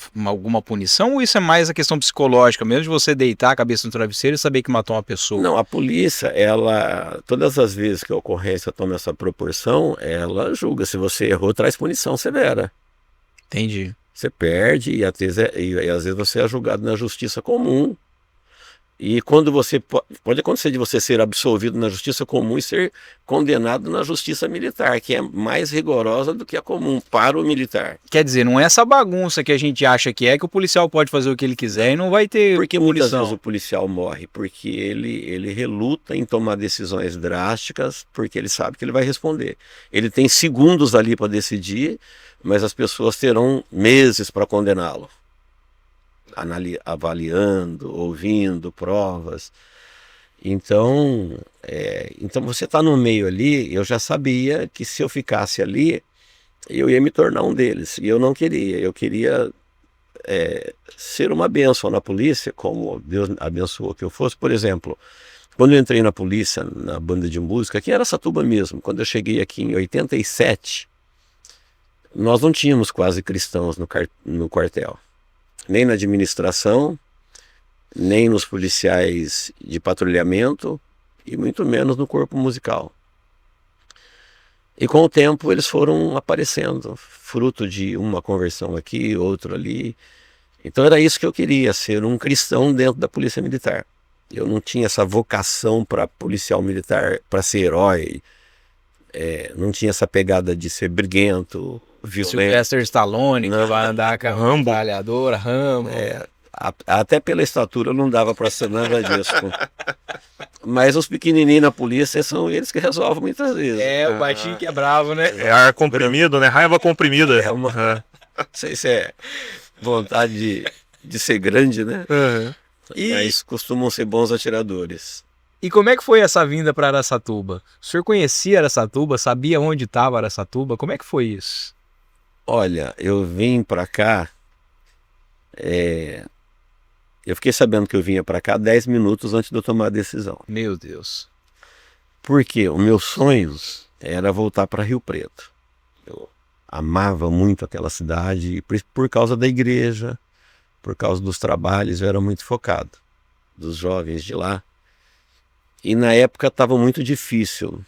punição ou isso é mais a questão psicológica, mesmo de você deitar a cabeça no travesseiro e saber que matou uma pessoa? Não, a polícia, todas as vezes que a ocorrência toma essa proporção, ela julga. Se você errou, traz punição severa. Entendi. Você perde e às vezes você é julgado na justiça comum. E quando pode acontecer de você ser absolvido na justiça comum e ser condenado na justiça militar, que é mais rigorosa do que a comum para o militar. Quer dizer, não é essa bagunça que a gente acha que o policial pode fazer o que ele quiser e não vai ter Porque muitas punição. vezes o policial morre porque ele reluta em tomar decisões drásticas, porque ele sabe que ele vai responder. Ele tem segundos ali para decidir, mas as pessoas terão meses para condená-lo. Avaliando, ouvindo provas. Então você está no meio ali. Eu já sabia que se eu ficasse ali eu ia me tornar um deles, e eu não queria. Eu queria ser uma bênção na polícia, como Deus abençoou que eu fosse. Por exemplo, quando eu entrei na polícia, na banda de música, que era Araçatuba mesmo, quando eu cheguei aqui em 87, nós não tínhamos quase cristãos no quartel. Nem na administração, nem nos policiais de patrulhamento e muito menos no corpo musical. E com o tempo eles foram aparecendo, fruto de uma conversão aqui, outra ali. Então era isso que eu queria, ser um cristão dentro da polícia militar. Eu não tinha essa vocação para policial militar, para ser herói. Não tinha essa pegada de ser briguento, violento. Sylvester Stallone, que vai andar com a Rambo. metralhadora, Rambo. Até pela estatura não dava para ser nada disso. Mas os pequenininhos na polícia são eles que resolvem muitas vezes. O baixinho que é bravo, né? É ar comprimido, né? Raiva comprimida. Não sei se é vontade de ser grande, né? Uhum. E- Eles costumam ser bons atiradores. E como é que foi essa vinda para Araçatuba? O senhor conhecia Araçatuba? Sabia onde estava Araçatuba? Como é que foi isso? Olha, eu vim para cá, eu fiquei sabendo que eu vinha para cá 10 minutos antes de eu tomar a decisão. Meu Deus. Porque o meu sonho era voltar para Rio Preto. Eu amava muito aquela cidade, e por causa da igreja, por causa dos trabalhos, eu era muito focado, dos jovens de lá. E na época estava muito difícil,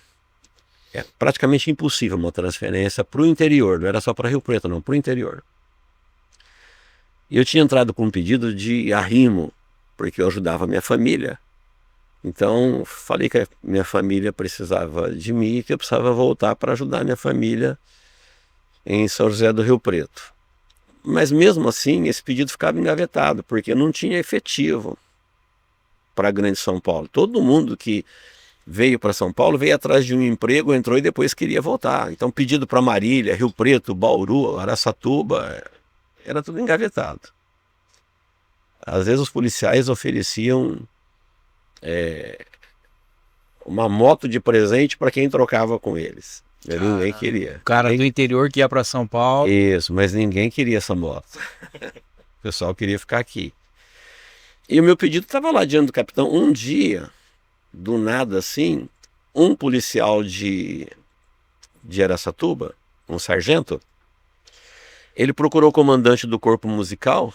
praticamente impossível uma transferência para o interior, não era só para Rio Preto, não, para o interior. E eu tinha entrado com um pedido de arrimo, porque eu ajudava a minha família. Então falei que a minha família precisava de mim e que eu precisava voltar para ajudar a minha família em São José do Rio Preto. Mas mesmo assim, esse pedido ficava engavetado, porque não tinha efetivo para a Grande São Paulo. Todo mundo que veio para São Paulo veio atrás de um emprego, entrou e depois queria voltar. Então pedido para Marília, Rio Preto, Bauru, Araçatuba, era tudo engavetado. Às vezes os policiais ofereciam uma moto de presente para quem trocava com eles. Ninguém queria. O cara do interior que ia para São Paulo. Isso, mas ninguém queria essa moto. O pessoal queria ficar aqui. E o meu pedido estava lá diante do capitão. Um dia, do nada assim, um policial de Araçatuba, um sargento, ele procurou o comandante do corpo musical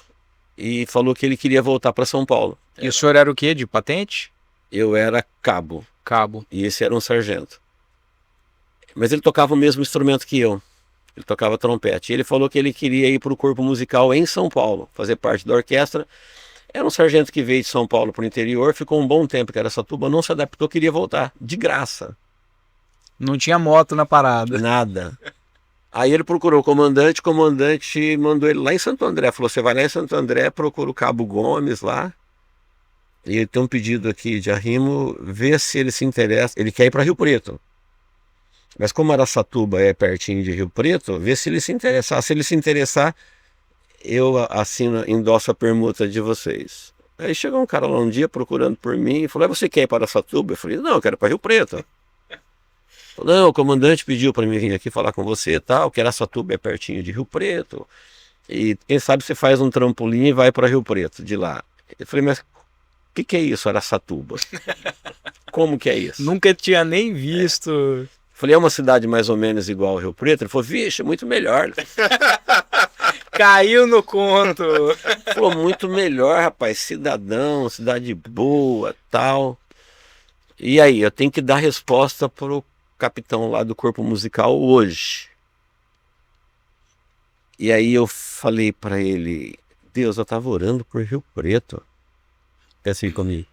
e falou que ele queria voltar para São Paulo. E o senhor era o quê? De patente? Eu era cabo Cabo. e esse era um sargento. Mas ele tocava o mesmo instrumento que eu. Ele tocava trompete. Ele falou que ele queria ir para o corpo musical em São Paulo, fazer parte da orquestra. Era um sargento que veio de São Paulo para o interior, ficou um bom tempo que era Araçatuba, não se adaptou, queria voltar, de graça. Não tinha moto na parada. Nada. Aí ele procurou o comandante mandou ele lá em Santo André. Falou, você vai lá em Santo André, procura o Cabo Gomes lá. E ele tem um pedido aqui de arrimo, vê se ele se interessa. Ele quer ir para Rio Preto. Mas como Araçatuba é pertinho de Rio Preto, vê se ele se interessar. Se ele se interessar, eu endosso a permuta de vocês. Aí chegou um cara lá um dia procurando por mim e falou, você quer ir para Araçatuba? Eu falei, não, eu quero ir para Rio Preto. Falei, não, o comandante pediu para mim vir aqui falar com você e tal, que Araçatuba é pertinho de Rio Preto. E quem sabe você faz um trampolim e vai para Rio Preto de lá. Eu falei, mas o que é isso, Araçatuba? Como que é isso? Nunca tinha nem visto. Falei, é uma cidade mais ou menos igual ao Rio Preto? Ele falou, vixe, é muito melhor. Caiu no conto. Falou, muito melhor, rapaz, cidadão, cidade boa, tal. E aí, eu tenho que dar resposta pro capitão lá do corpo musical hoje. E aí eu falei para ele, Deus, eu estava orando por Rio Preto. Assim comigo.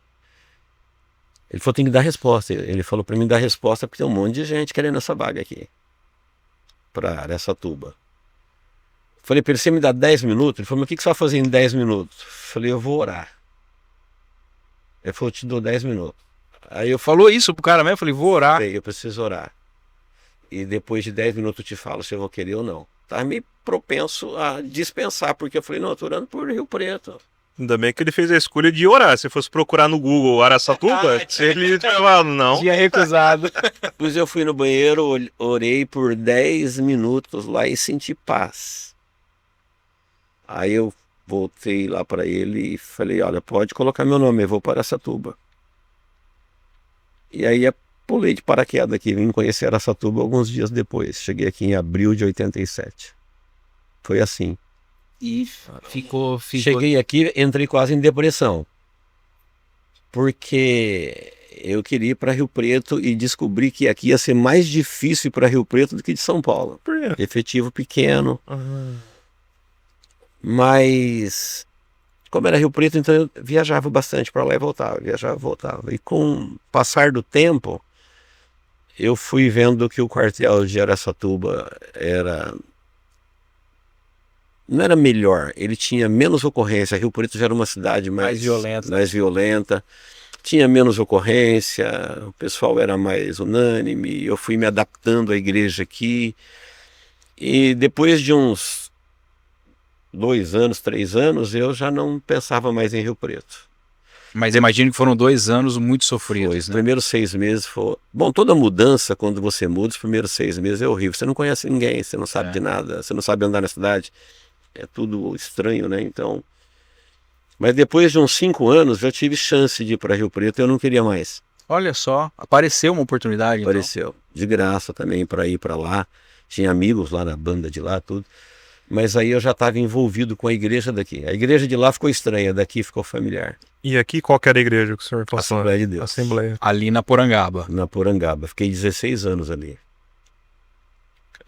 Ele falou, tem que dar resposta. Ele falou para mim dar resposta porque tem um monte de gente querendo essa vaga aqui. Para Araçatuba. Falei para ele, você me dá 10 minutos? Ele falou, mas o que você vai fazer em 10 minutos? Falei, eu vou orar. Ele falou, eu te dou 10 minutos. Aí eu Falou isso pro cara mesmo? Eu falei, vou orar. falei, eu preciso orar. E depois de 10 minutos eu te falo se eu vou querer ou não. Estava meio propenso a dispensar, porque eu falei, não, eu tô orando por Rio Preto. Ainda bem que ele fez a escolha de orar. Se fosse procurar no Google Araçatuba, se ele falado não. Tinha recusado. Depois eu fui no banheiro, orei por 10 minutos lá e senti paz. Aí eu voltei lá para ele e falei, olha, pode colocar meu nome, eu vou para Araçatuba. E aí eu pulei de paraquedas aqui, vim conhecer Araçatuba alguns dias depois. Cheguei aqui em abril de 87. Foi assim. E ficou. Cheguei aqui, entrei quase em depressão. Porque eu queria ir para Rio Preto e descobri que aqui ia ser mais difícil ir para Rio Preto do que de São Paulo. Por quê? Efetivo pequeno. Mas, como era Rio Preto, então eu viajava bastante para lá e voltava. Viajava e voltava. E com o passar do tempo, eu fui vendo que o quartel de Araçatuba não era melhor, ele tinha menos ocorrência. Rio Preto já era uma cidade mais violenta, tinha menos ocorrência, o pessoal era mais unânime, eu fui me adaptando à igreja aqui, e depois de uns 2 anos, 3 anos, eu já não pensava mais em Rio Preto. Mas imagino que foram 2 anos muito Foi, sofridos, os né? primeiros 6 meses foi... Bom, toda mudança, quando você muda, os primeiros 6 meses é horrível. Você não conhece ninguém, você não sabe É. de nada, você não sabe andar na cidade. É tudo estranho, né? Então... Mas depois de uns 5 anos, eu tive chance de ir para Rio Preto e eu não queria mais. Olha só, apareceu uma oportunidade, então. Apareceu. De graça também para ir para lá. Tinha amigos lá na banda de lá, tudo. Mas aí eu já estava envolvido com a igreja daqui. A igreja de lá ficou estranha, daqui ficou familiar. E aqui, qual que era a igreja que o senhor passou? Assembleia de Deus. Assembleia. Ali na Porangaba. Na Porangaba. Fiquei 16 anos ali.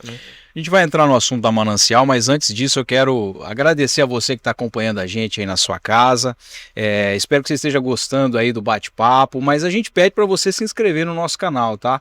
A gente vai entrar no assunto da Manancial, mas antes disso eu quero agradecer a você que está acompanhando a gente aí na sua casa. Espero que você esteja gostando aí do bate-papo, mas a gente pede para você se inscrever no nosso canal, tá?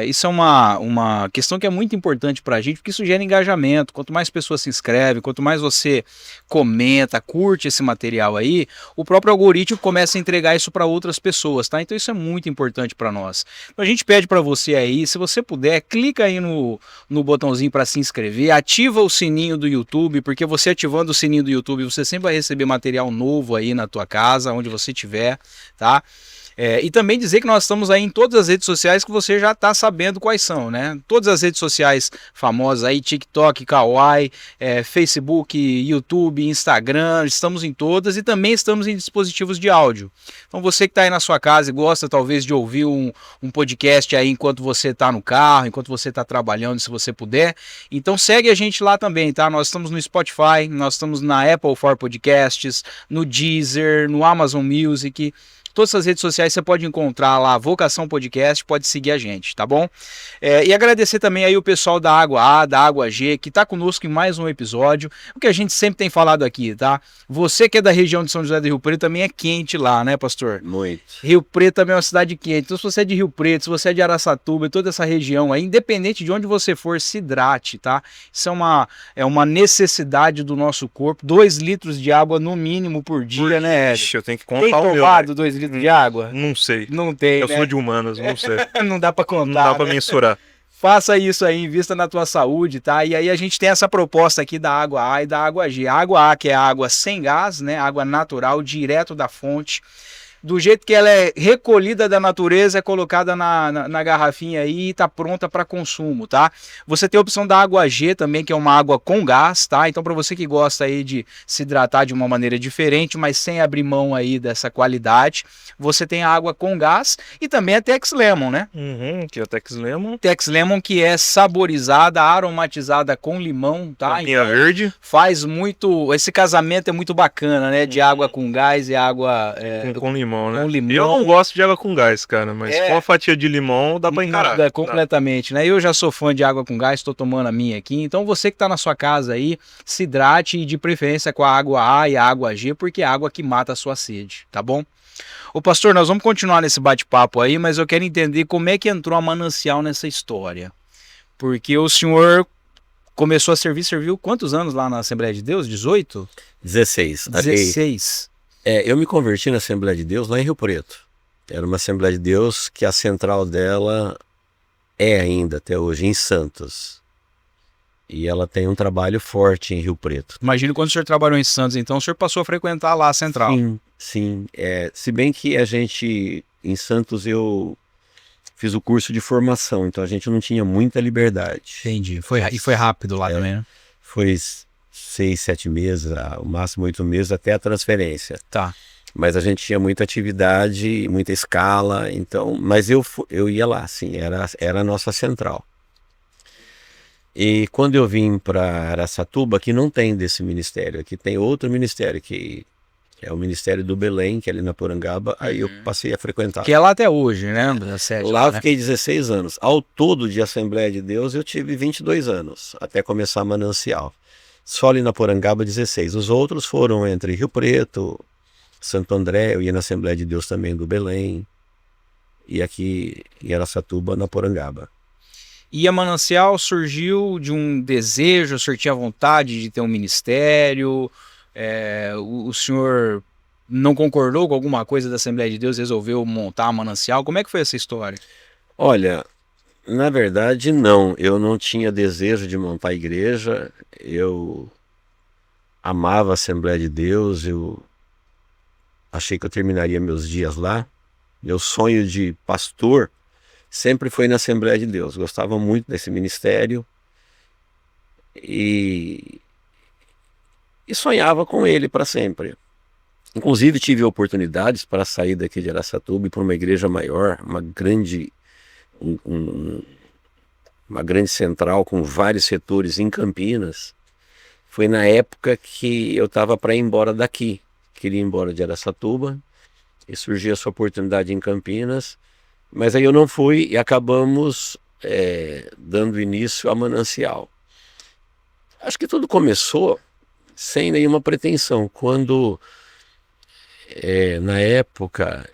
Isso é uma questão que é muito importante para a gente, porque isso gera engajamento. Quanto mais pessoas se inscrevem, quanto mais você comenta, curte esse material aí, o próprio algoritmo começa a entregar isso para outras pessoas, tá? Então isso é muito importante para nós. Então a gente pede para você aí, se você puder, clica aí no botãozinho para se inscrever, ativa o sininho do YouTube, porque você ativando o sininho do YouTube, você sempre vai receber material novo aí na tua casa, onde você estiver, tá? E também dizer que nós estamos aí em todas as redes sociais que você já está sabendo quais são, né? Todas as redes sociais famosas aí, TikTok, Kawaii, Facebook, YouTube, Instagram, estamos em todas e também estamos em dispositivos de áudio. Então você que está aí na sua casa e gosta talvez de ouvir um podcast aí enquanto você está no carro, enquanto você está trabalhando, se você puder, então segue a gente lá também, tá? Nós estamos no Spotify, nós estamos na Apple for Podcasts, no Deezer, no Amazon Music. Todas as redes sociais você pode encontrar lá, Vocação Podcast, pode seguir a gente, tá bom? E agradecer também aí o pessoal da Água A, da Água G, que tá conosco em mais um episódio, o que a gente sempre tem falado aqui, tá? Você que é da região de São José do Rio Preto também é quente lá, né, pastor? Muito. Rio Preto também é uma cidade quente, então se você é de Rio Preto, se você é de Araçatuba, toda essa região aí, independente de onde você for, se hidrate, tá? Isso é uma necessidade do nosso corpo, 2 litros de água no mínimo por dia, né, Ed? Ixi, eu tenho que Tem contar o meu. tomado 2 litros de água? Não sei. Não tem, Eu né? sou de humanas, não sei. Não dá pra contar. Não dá pra né? mensurar. Faça isso aí, invista na tua saúde, tá? E aí a gente tem essa proposta aqui da Água A e da Água G. A Água A, que é água sem gás, né? Água natural, direto da fonte. Do jeito que ela é recolhida da natureza, é colocada na garrafinha aí e tá pronta para consumo, tá? Você tem a opção da Água G também, que é uma água com gás, tá? Então para você que gosta aí de se hidratar de uma maneira diferente, mas sem abrir mão aí dessa qualidade, você tem a água com gás e também a Tex Lemon, né? Que é o Tex Lemon. Tex Lemon que é saborizada, aromatizada com limão, tá? Tampinha verde. Faz muito... Esse casamento é muito bacana, né? De água com gás e água... Com limão, né? com limão. Eu não gosto de água com gás, cara, mas É. com a fatia de limão dá pra encarar. Muda completamente, né? Eu já sou fã de água com gás, estou tomando a minha aqui. Então você que está na sua casa aí, se hidrate e de preferência com a água A e a água G, porque é a água que mata a sua sede, tá bom? Ô pastor, nós vamos continuar nesse bate-papo aí, mas eu quero entender como é que entrou a Manancial nessa história. Porque o senhor começou a serviu quantos anos lá na Assembleia de Deus? 18? 16. 16. Eu me converti na Assembleia de Deus lá em Rio Preto. Era uma Assembleia de Deus que a central dela é ainda até hoje em Santos. E ela tem um trabalho forte em Rio Preto. Imagino quando o senhor trabalhou em Santos, então o senhor passou a frequentar lá a central. Sim, sim. Se bem que a gente, em Santos, eu fiz o curso de formação, então a gente não tinha muita liberdade. Entendi. E foi rápido lá também, né? Foi 6, 7 meses, o máximo 8 meses até a transferência. Tá. Mas a gente tinha muita atividade, muita escala, então... Mas eu ia lá, sim, era a nossa central. E quando eu vim para Araçatuba, aqui não tem desse ministério, aqui tem outro ministério, que é o Ministério do Belém, que é ali na Porangaba, aí eu passei a frequentar. Que é lá até hoje, né? Lá eu fiquei 16 anos. Ao todo de Assembleia de Deus eu tive 22 anos, até começar a Manancial. Só ali na Porangaba 16. Os outros foram entre Rio Preto, Santo André, eu ia na Assembleia de Deus também do Belém, e aqui em Araçatuba, na Porangaba. E a Manancial surgiu de um desejo, o senhor tinha vontade de ter um ministério, o senhor não concordou com alguma coisa da Assembleia de Deus, resolveu montar a Manancial? Como é que foi essa história? Olha, na verdade não, eu não tinha desejo de montar a igreja, eu amava a Assembleia de Deus, eu achei que eu terminaria meus dias lá. Meu sonho de pastor sempre foi na Assembleia de Deus. Gostava muito desse ministério e sonhava com ele para sempre. Inclusive tive oportunidades para sair daqui de Araçatuba e para uma igreja maior, uma grande central com vários setores em Campinas. Foi na época que eu estava para ir embora daqui, queria ir embora de Araçatuba e surgiu essa oportunidade em Campinas, mas aí eu não fui e acabamos dando início a Manancial. Acho que tudo começou sem nenhuma pretensão, quando na época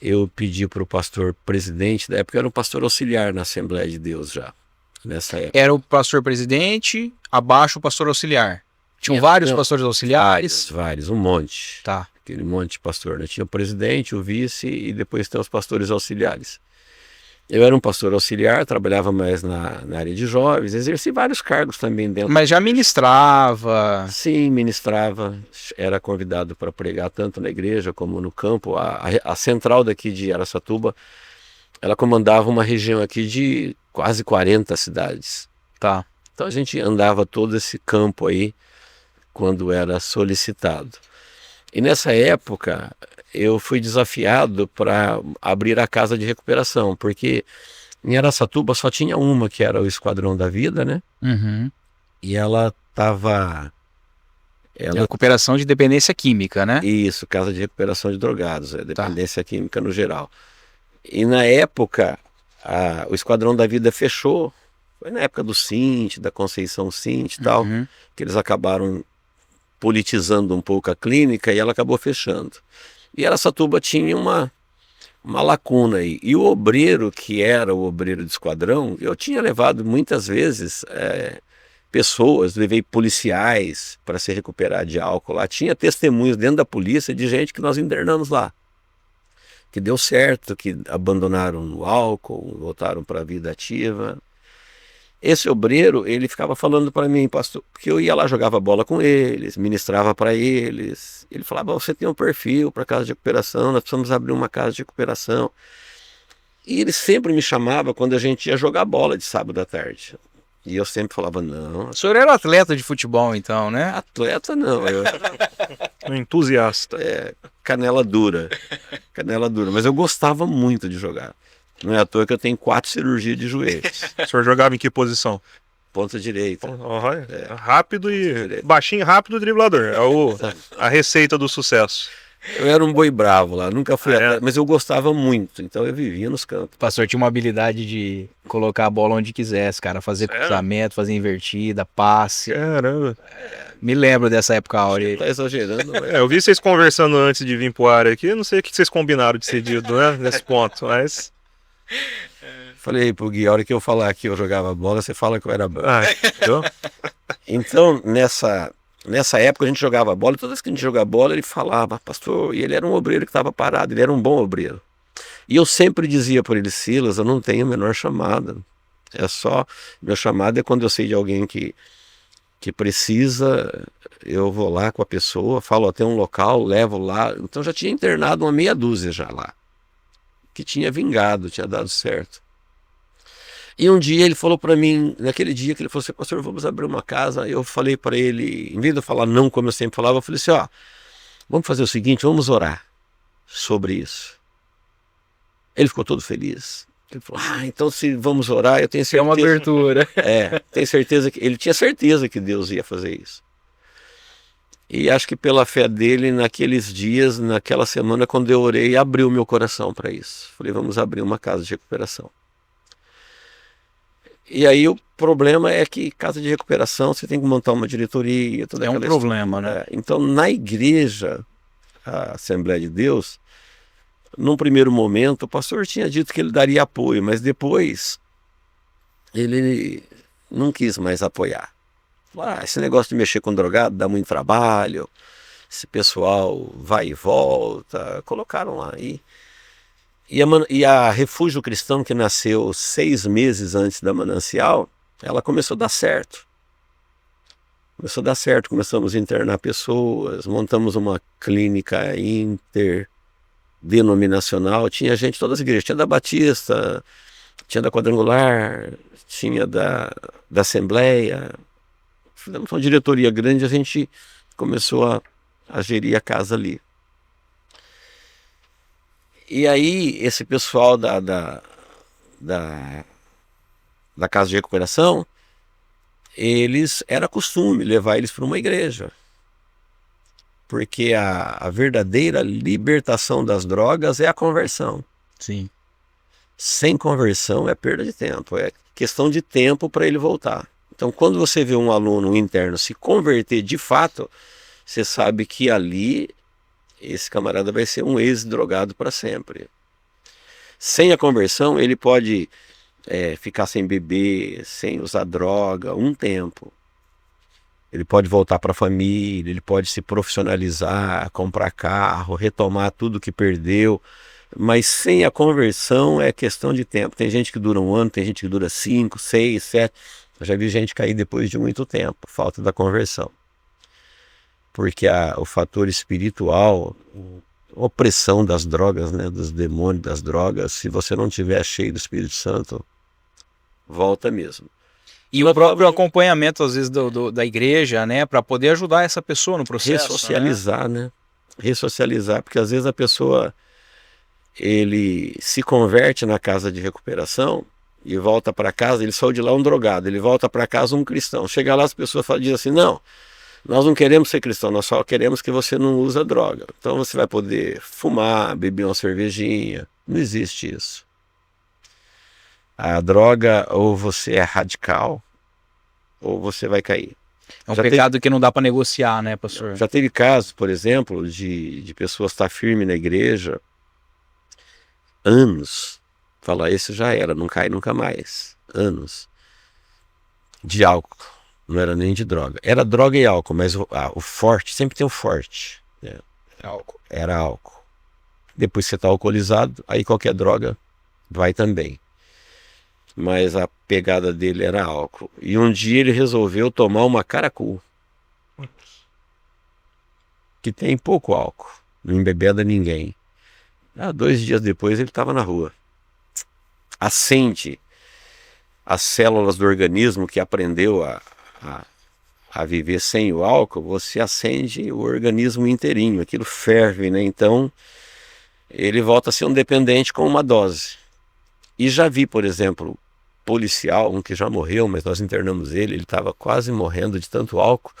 eu pedi para o pastor presidente, da época eu era um pastor auxiliar na Assembleia de Deus já, nessa época. Era o pastor presidente, abaixo o pastor auxiliar. Tinham vários pastores auxiliares? Vários, um monte. Tá. Aquele monte de pastor, né? Tinha o presidente, o vice e depois tem os pastores auxiliares. Eu era um pastor auxiliar, trabalhava mais na área de jovens, exerci vários cargos também dentro. Mas já ministrava? Sim, ministrava, era convidado para pregar tanto na igreja como no campo. A central daqui de Araçatuba, ela comandava uma região aqui de quase 40 cidades. Tá. Então a gente andava todo esse campo aí quando era solicitado. E nessa época eu fui desafiado para abrir a casa de recuperação, porque em Araçatuba só tinha uma, que era o Esquadrão da Vida, né? Uhum. E ela estava... Recuperação de dependência química, né? Isso, casa de recuperação de drogados, dependência química no geral. E na época, o Esquadrão da Vida fechou, foi na época do Sint, da Conceição Sint e tal, que eles acabaram politizando um pouco a clínica e ela acabou fechando. E Araçatuba tinha uma lacuna aí. E o obreiro, que era o obreiro de esquadrão, eu tinha levado muitas vezes pessoas, levei policiais para se recuperar de álcool lá. Tinha testemunhos dentro da polícia de gente que nós internamos lá, que deu certo, que abandonaram o álcool, voltaram para a vida ativa. Esse obreiro, ele ficava falando para mim, pastor, porque eu ia lá, jogava bola com eles, ministrava para eles. Ele falava, você tem um perfil para casa de recuperação, nós precisamos abrir uma casa de recuperação. E ele sempre me chamava quando a gente ia jogar bola de sábado à tarde. E eu sempre falava, não. O senhor era atleta de futebol, então, né? Atleta não. Um entusiasta. Canela dura. Canela dura. Mas eu gostava muito de jogar. Não é à toa que eu tenho 4 cirurgias de joelhos. O senhor jogava em que posição? Ponta direita. Rápido e... Baixinho, rápido, driblador. É a receita do sucesso. Eu era um boi bravo lá, nunca fui atleta, mas eu gostava muito, então eu vivia nos campos. O pastor tinha uma habilidade de colocar a bola onde quisesse, cara, fazer cruzamento, fazer invertida, passe. Caramba. Me lembro dessa época áurea. Tá exagerando, mas... Eu vi vocês conversando antes de vir pro ar aqui, não sei o que vocês combinaram de cedido, né, nesse ponto, mas... Falei pro Gui, a hora que eu falar que eu jogava bola, você fala que eu era bom. Então, nessa época a gente jogava bola, toda vez que a gente jogava bola ele falava, pastor, e ele era um obreiro que estava parado, ele era um bom obreiro. E eu sempre dizia por ele, Silas, eu não tenho a menor chamada, meu chamado é quando eu sei de alguém que precisa, eu vou lá com a pessoa, falo até um local, levo lá. Então já tinha internado uma meia dúzia já lá, que tinha vingado, tinha dado certo. E um dia ele falou para mim, naquele dia que ele falou assim, pastor, vamos abrir uma casa. Eu falei para ele, em vez de eu falar não como eu sempre falava, eu falei assim, vamos fazer o seguinte, vamos orar sobre isso. Ele ficou todo feliz. Ele falou, então se vamos orar, eu tenho certeza. É uma abertura. Tenho certeza que ele tinha certeza que Deus ia fazer isso. E acho que pela fé dele, naqueles dias, naquela semana, quando eu orei, abriu meu coração para isso. Falei, vamos abrir uma casa de recuperação. E aí o problema é que casa de recuperação você tem que montar uma diretoria, toda aquela problema, né? Então na igreja, a Assembleia de Deus, num primeiro momento o pastor tinha dito que ele daria apoio, mas depois ele não quis mais apoiar. Esse negócio de mexer com drogado dá muito trabalho, esse pessoal vai e volta, colocaram lá. E a Refúgio Cristão, que nasceu 6 meses antes da Manancial, ela começou a dar certo. Começou a dar certo, começamos a internar pessoas, montamos uma clínica interdenominacional, tinha gente de todas as igrejas, tinha da Batista, tinha da Quadrangular, tinha da Assembleia. Fizemos uma diretoria grande, a gente começou a gerir a casa ali. E aí, esse pessoal da casa de recuperação, era costume levar eles para uma igreja. Porque a verdadeira libertação das drogas é a conversão. Sim. Sem conversão é perda de tempo, é questão de tempo para ele voltar. Então, quando você vê um aluno, um interno, se converter de fato, você sabe que ali esse camarada vai ser um ex-drogado para sempre. Sem a conversão, ele pode ficar sem beber, sem usar droga, um tempo. Ele pode voltar para a família, ele pode se profissionalizar, comprar carro, retomar tudo que perdeu. Mas sem a conversão é questão de tempo. Tem gente que dura 1 ano, tem gente que dura 5, 6, 7. Eu já vi gente cair depois de muito tempo, falta da conversão. Porque o fator espiritual, a opressão das drogas, né, dos demônios das drogas, se você não tiver cheio do Espírito Santo, volta mesmo. E o próprio acompanhamento, às vezes, da igreja, né, para poder ajudar essa pessoa no processo. Ressocializar, né? Ressocializar, porque às vezes a pessoa, ele se converte na casa de recuperação e volta para casa, ele saiu de lá um drogado, ele volta para casa um cristão. Chega lá, as pessoas dizem assim, não, nós não queremos ser cristão, nós só queremos que você não use droga. Então você vai poder fumar, beber uma cervejinha. Não existe isso. A droga, ou você é radical, ou você vai cair. É um pecado que não dá para negociar, né, pastor? Já teve casos, por exemplo, de pessoas estar firme na igreja anos. Falar, esse já era, não cai nunca mais. Anos. De álcool. Não era nem de droga. Era droga e álcool, mas o forte, sempre tem o forte. Né? Álcool. Era álcool. Depois que você está alcoolizado, aí qualquer droga vai também. Mas a pegada dele era álcool. E um dia ele resolveu tomar uma Caracu. Que tem pouco álcool. Não embebeda ninguém. 2 dias depois ele estava na rua. Acende as células do organismo que aprendeu a viver sem o álcool, você acende o organismo inteirinho, aquilo ferve, né? Então ele volta a ser um dependente com uma dose. E já vi, por exemplo, policial, um que já morreu, mas nós internamos ele estava quase morrendo de tanto álcool,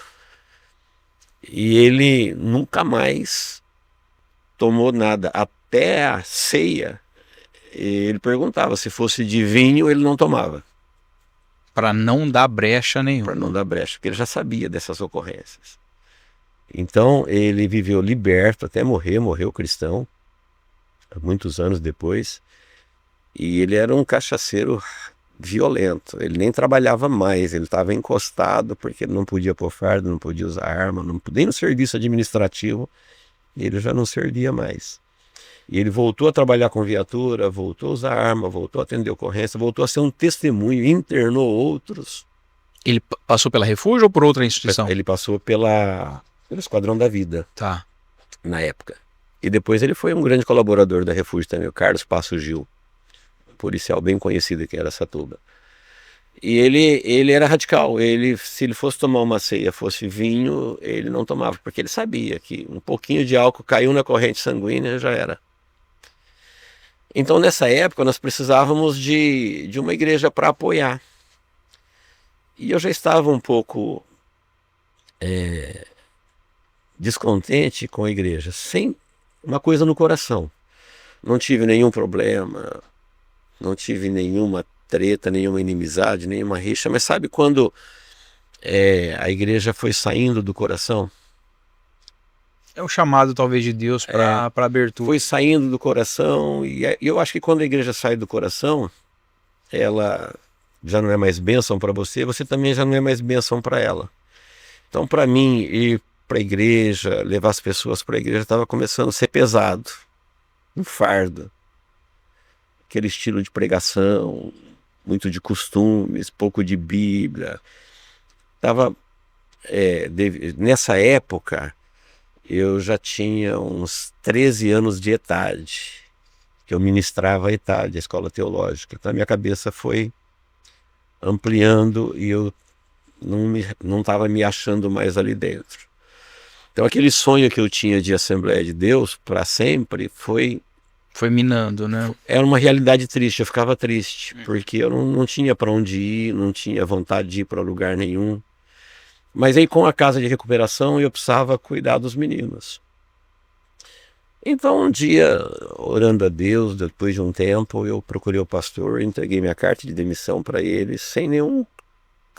e ele nunca mais tomou nada, até a ceia. Ele perguntava se fosse de vinho, ele não tomava. Para não dar brecha nenhuma. Para não dar brecha, porque ele já sabia dessas ocorrências. Então ele viveu liberto até morreu cristão, muitos anos depois. E ele era um cachaceiro violento, ele nem trabalhava mais, ele estava encostado porque ele não podia pôr fardo, não podia usar arma, nem no serviço administrativo ele já não servia mais. E ele voltou a trabalhar com viatura, voltou a usar arma, voltou a atender ocorrência, voltou a ser um testemunho, internou outros. Ele passou pela Refúgio ou por outra instituição? Ele passou pelo Esquadrão da Vida, tá, na época. E depois ele foi um grande colaborador da Refúgio também, o Carlos Passo Gil, policial bem conhecido que era Satuba. E ele era radical, se ele fosse tomar uma ceia, fosse vinho, ele não tomava, porque ele sabia que um pouquinho de álcool caiu na corrente sanguínea, já era. Então nessa época nós precisávamos de uma igreja para apoiar. E eu já estava um pouco descontente com a igreja, sem uma coisa no coração. Não tive nenhum problema, não tive nenhuma treta, nenhuma inimizade, nenhuma rixa, mas sabe quando a igreja foi saindo do coração? É o chamado talvez de Deus para abertura. Foi saindo do coração, e eu acho que quando a igreja sai do coração, ela já não é mais bênção para você, você também já não é mais bênção para ela. Então para mim, ir para a igreja, levar as pessoas para a igreja, estava começando a ser pesado, um fardo. Aquele estilo de pregação, muito de costumes, pouco de Bíblia. Estava nessa época, eu já tinha uns 13 anos de idade, que eu ministrava a ETAD, a Escola Teológica. Então a minha cabeça foi ampliando e eu não estava me achando mais ali dentro. Então aquele sonho que eu tinha de Assembleia de Deus para sempre foi minando, né? era uma realidade triste. Eu ficava triste porque eu não tinha para onde ir, não tinha vontade de ir para lugar nenhum. Mas aí com a casa de recuperação eu precisava cuidar dos meninos. Então um dia, orando a Deus, depois de um tempo, eu procurei o pastor, entreguei minha carta de demissão para ele, sem nenhum...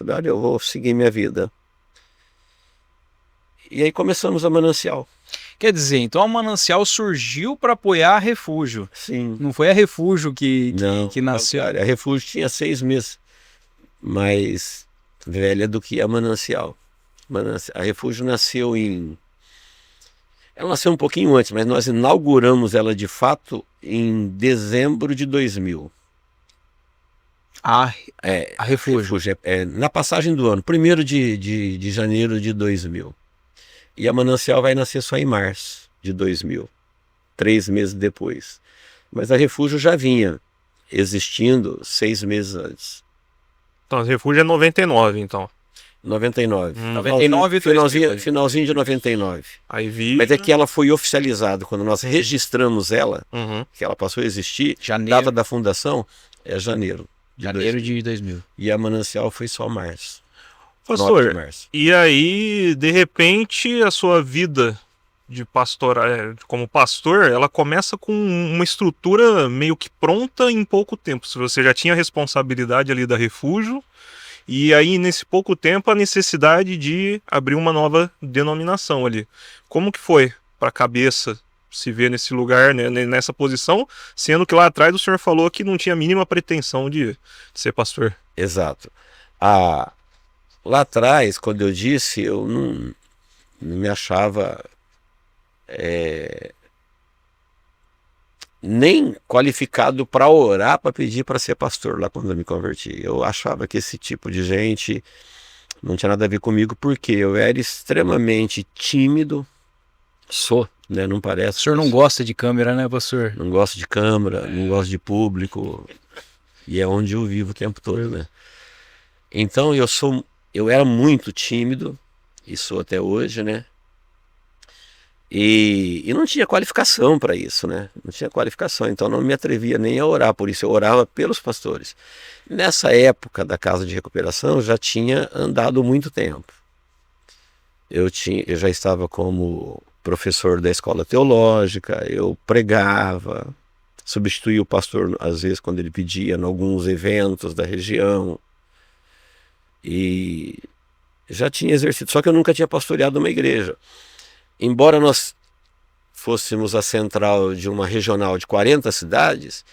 Olha, eu vou seguir minha vida. E aí começamos a Manancial. Quer dizer, então a Manancial surgiu para apoiar a Refúgio. Sim. Não foi a Refúgio que nasceu? A Refúgio tinha 6 meses mais velha do que a Manancial. A Refúgio nasceu ela nasceu um pouquinho antes, mas nós inauguramos ela de fato em dezembro de 2000. A Refúgio. Na passagem do ano, 1º de janeiro de 2000. E a Manancial vai nascer só em março de 2000, 3 meses depois. Mas a Refúgio já vinha existindo 6 meses antes. Então, a Refúgio é 99, então. 99. 99 finalzinho de 99. Aí vi. Mas é que ela foi oficializada quando nós registramos ela, que ela passou a existir. Janeiro. Data da fundação é janeiro. Janeiro de 2000. E a Manancial foi só março. Pastor, março. E aí, de repente, a sua vida de pastor, como pastor, ela começa com uma estrutura meio que pronta em pouco tempo. Se você já tinha a responsabilidade ali da Refúgio, e aí nesse pouco tempo a necessidade de abrir uma nova denominação ali. Como que foi para a cabeça se ver nesse lugar, né, nessa posição, sendo que lá atrás o senhor falou que não tinha a mínima pretensão de ser pastor? Exato. Lá atrás, quando eu disse, eu não me achava nem qualificado para orar, para pedir para ser pastor lá quando eu me converti. Eu achava que esse tipo de gente não tinha nada a ver comigo, porque eu era extremamente tímido. Sou, né? Não parece. O senhor não gosta de câmera, né, pastor? Não gosto de câmera, não gosto de público. E é onde eu vivo o tempo todo, né? Então eu era muito tímido, e sou até hoje, né? E não tinha qualificação para isso, né? Não tinha qualificação, então não me atrevia nem a orar, por isso eu orava pelos pastores. Nessa época da casa de recuperação, eu já tinha andado muito tempo. Eu já estava como professor da escola teológica, eu pregava, substituía o pastor às vezes quando ele pedia em alguns eventos da região. E já tinha exercido, só que eu nunca tinha pastoreado uma igreja. Embora nós fôssemos a central de uma regional de 40 cidades,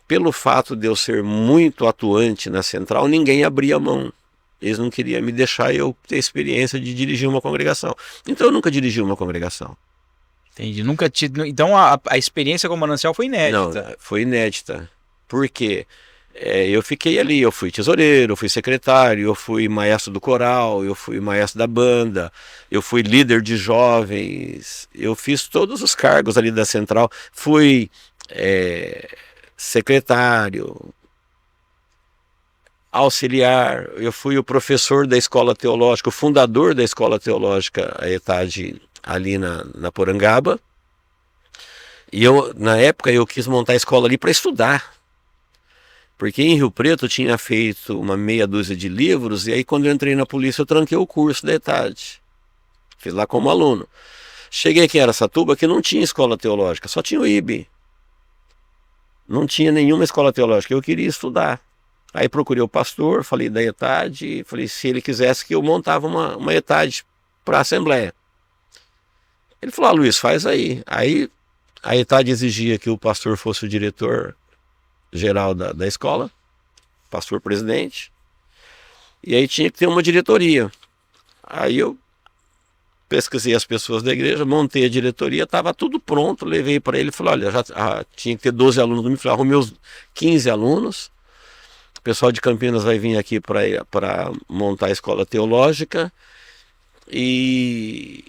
pelo fato de eu ser muito atuante na central, ninguém abria mão. Eles não queriam me deixar eu ter experiência de dirigir uma congregação. Então eu nunca dirigi uma congregação. Entendi. Nunca Então a experiência com o Manancial foi inédita. Não, foi inédita. Por quê? Eu fiquei ali, eu fui tesoureiro, eu fui secretário, eu fui maestro do coral, eu fui maestro da banda, eu fui líder de jovens, eu fiz todos os cargos ali da central, fui secretário, auxiliar, eu fui o professor da escola teológica, o fundador da escola teológica, a ETAD, ali na Porangaba, e na época eu quis montar a escola ali para estudar. Porque em Rio Preto eu tinha feito uma meia dúzia de livros, e aí quando eu entrei na polícia eu tranquei o curso da ETAD. Fiz lá como aluno. Cheguei aqui em Araçatuba que não tinha escola teológica, só tinha o IB. Não tinha nenhuma escola teológica, eu queria estudar. Aí procurei o pastor, falei da ETAD, falei se ele quisesse que eu montava uma ETAD para a Assembleia. Ele falou, Luiz, faz aí. Aí a ETAD exigia que o pastor fosse o diretor geral da escola, pastor presidente, e aí tinha que ter uma diretoria. Aí eu pesquisei as pessoas da igreja, montei a diretoria, estava tudo pronto, levei para ele e falei, olha, já tinha que ter 12 alunos no MIFLA, arrumei os 15 alunos, o pessoal de Campinas vai vir aqui para montar a escola teológica, E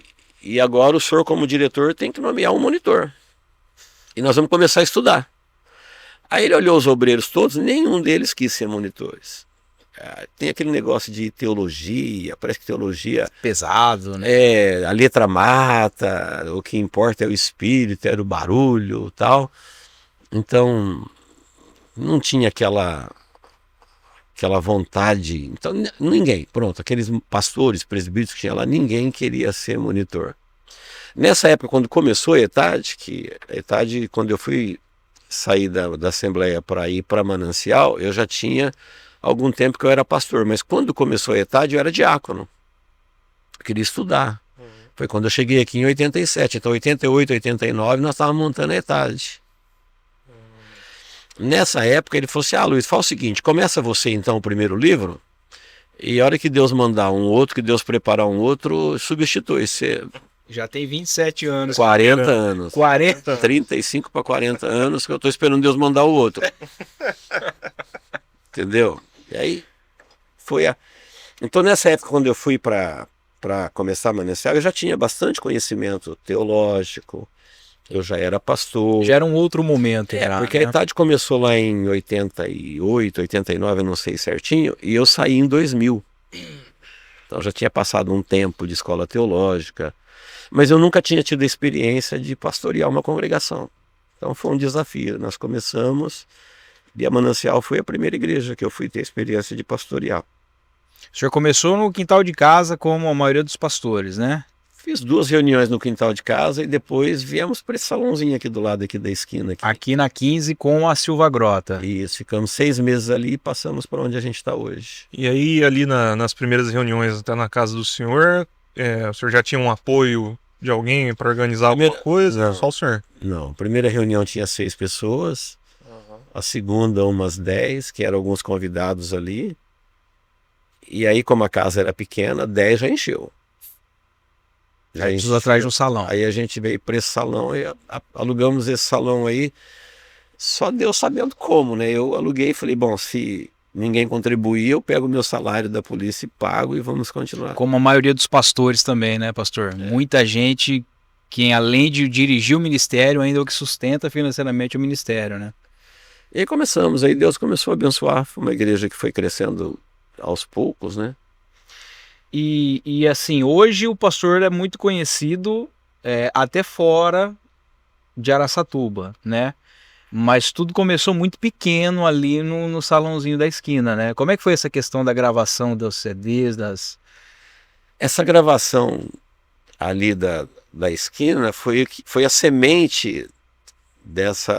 agora o senhor, como diretor, tem que nomear um monitor. E nós vamos começar a estudar. Aí ele olhou os obreiros todos, nenhum deles quis ser monitores. Tem aquele negócio de teologia, parece que teologia Pesado, né? a letra mata, o que importa é o espírito, era o barulho, tal. Então não tinha aquela vontade. Então ninguém, pronto, aqueles pastores, presbíteros que tinha lá, ninguém queria ser monitor. Nessa época, quando começou a ETAD, quando eu fui sair da Assembleia para ir para Manancial, eu já tinha algum tempo que eu era pastor, mas quando começou a ETAD eu era diácono. Eu queria estudar. Foi quando eu cheguei aqui em 87, então 88, 89 nós estávamos montando a ETAD. Nessa época ele falou assim, Luiz, fala o seguinte, começa você então o primeiro livro, e a hora que Deus mandar um outro, que Deus preparar um outro, substitui. Você... Já tem 27 anos. 40 anos. 40? 35 para 40 anos que eu estou esperando Deus mandar o outro. Entendeu? E aí foi a... Então nessa época, quando eu fui para começar a Manancial, eu já tinha bastante conhecimento teológico, eu já era pastor. Já era um outro momento. Porque a ETAD começou lá em 88, 89, eu não sei certinho, e eu saí em 2000. Então já tinha passado um tempo de escola teológica, mas eu nunca tinha tido a experiência de pastorear uma congregação. Então foi um desafio. Nós começamos, e a Manancial foi a primeira igreja que eu fui ter experiência de pastorear. O senhor começou no quintal de casa, como a maioria dos pastores, né? Fiz 2 reuniões no quintal de casa e depois viemos para esse salãozinho aqui do lado aqui da esquina. Aqui na 15 com a Silva Grota. Isso, ficamos 6 meses ali e passamos para onde a gente está hoje. E aí, ali nas primeiras reuniões, até na casa do senhor, o senhor já tinha um apoio de alguém para organizar alguma coisa? Não. Só o senhor? Não, a primeira reunião tinha 6 pessoas, a segunda umas 10, que eram alguns convidados ali. E aí, como a casa era pequena, 10 já encheu. Já encheu atrás de um salão. Aí a gente veio para esse salão e alugamos esse salão aí, só Deus sabendo como, né? Eu aluguei e falei, bom, se ninguém contribuir, eu pego o meu salário da polícia e pago e vamos continuar. Como a maioria dos pastores também, né, pastor? Muita gente que, além de dirigir o ministério, ainda é o que sustenta financeiramente o ministério, né? E aí começamos, aí Deus começou a abençoar, foi uma igreja que foi crescendo aos poucos, né? E assim, hoje o pastor é muito conhecido até fora de Araçatuba, né? Mas tudo começou muito pequeno ali no salãozinho da esquina, né? Como é que foi essa questão da gravação dos CDs, Essa gravação ali da esquina foi a semente desse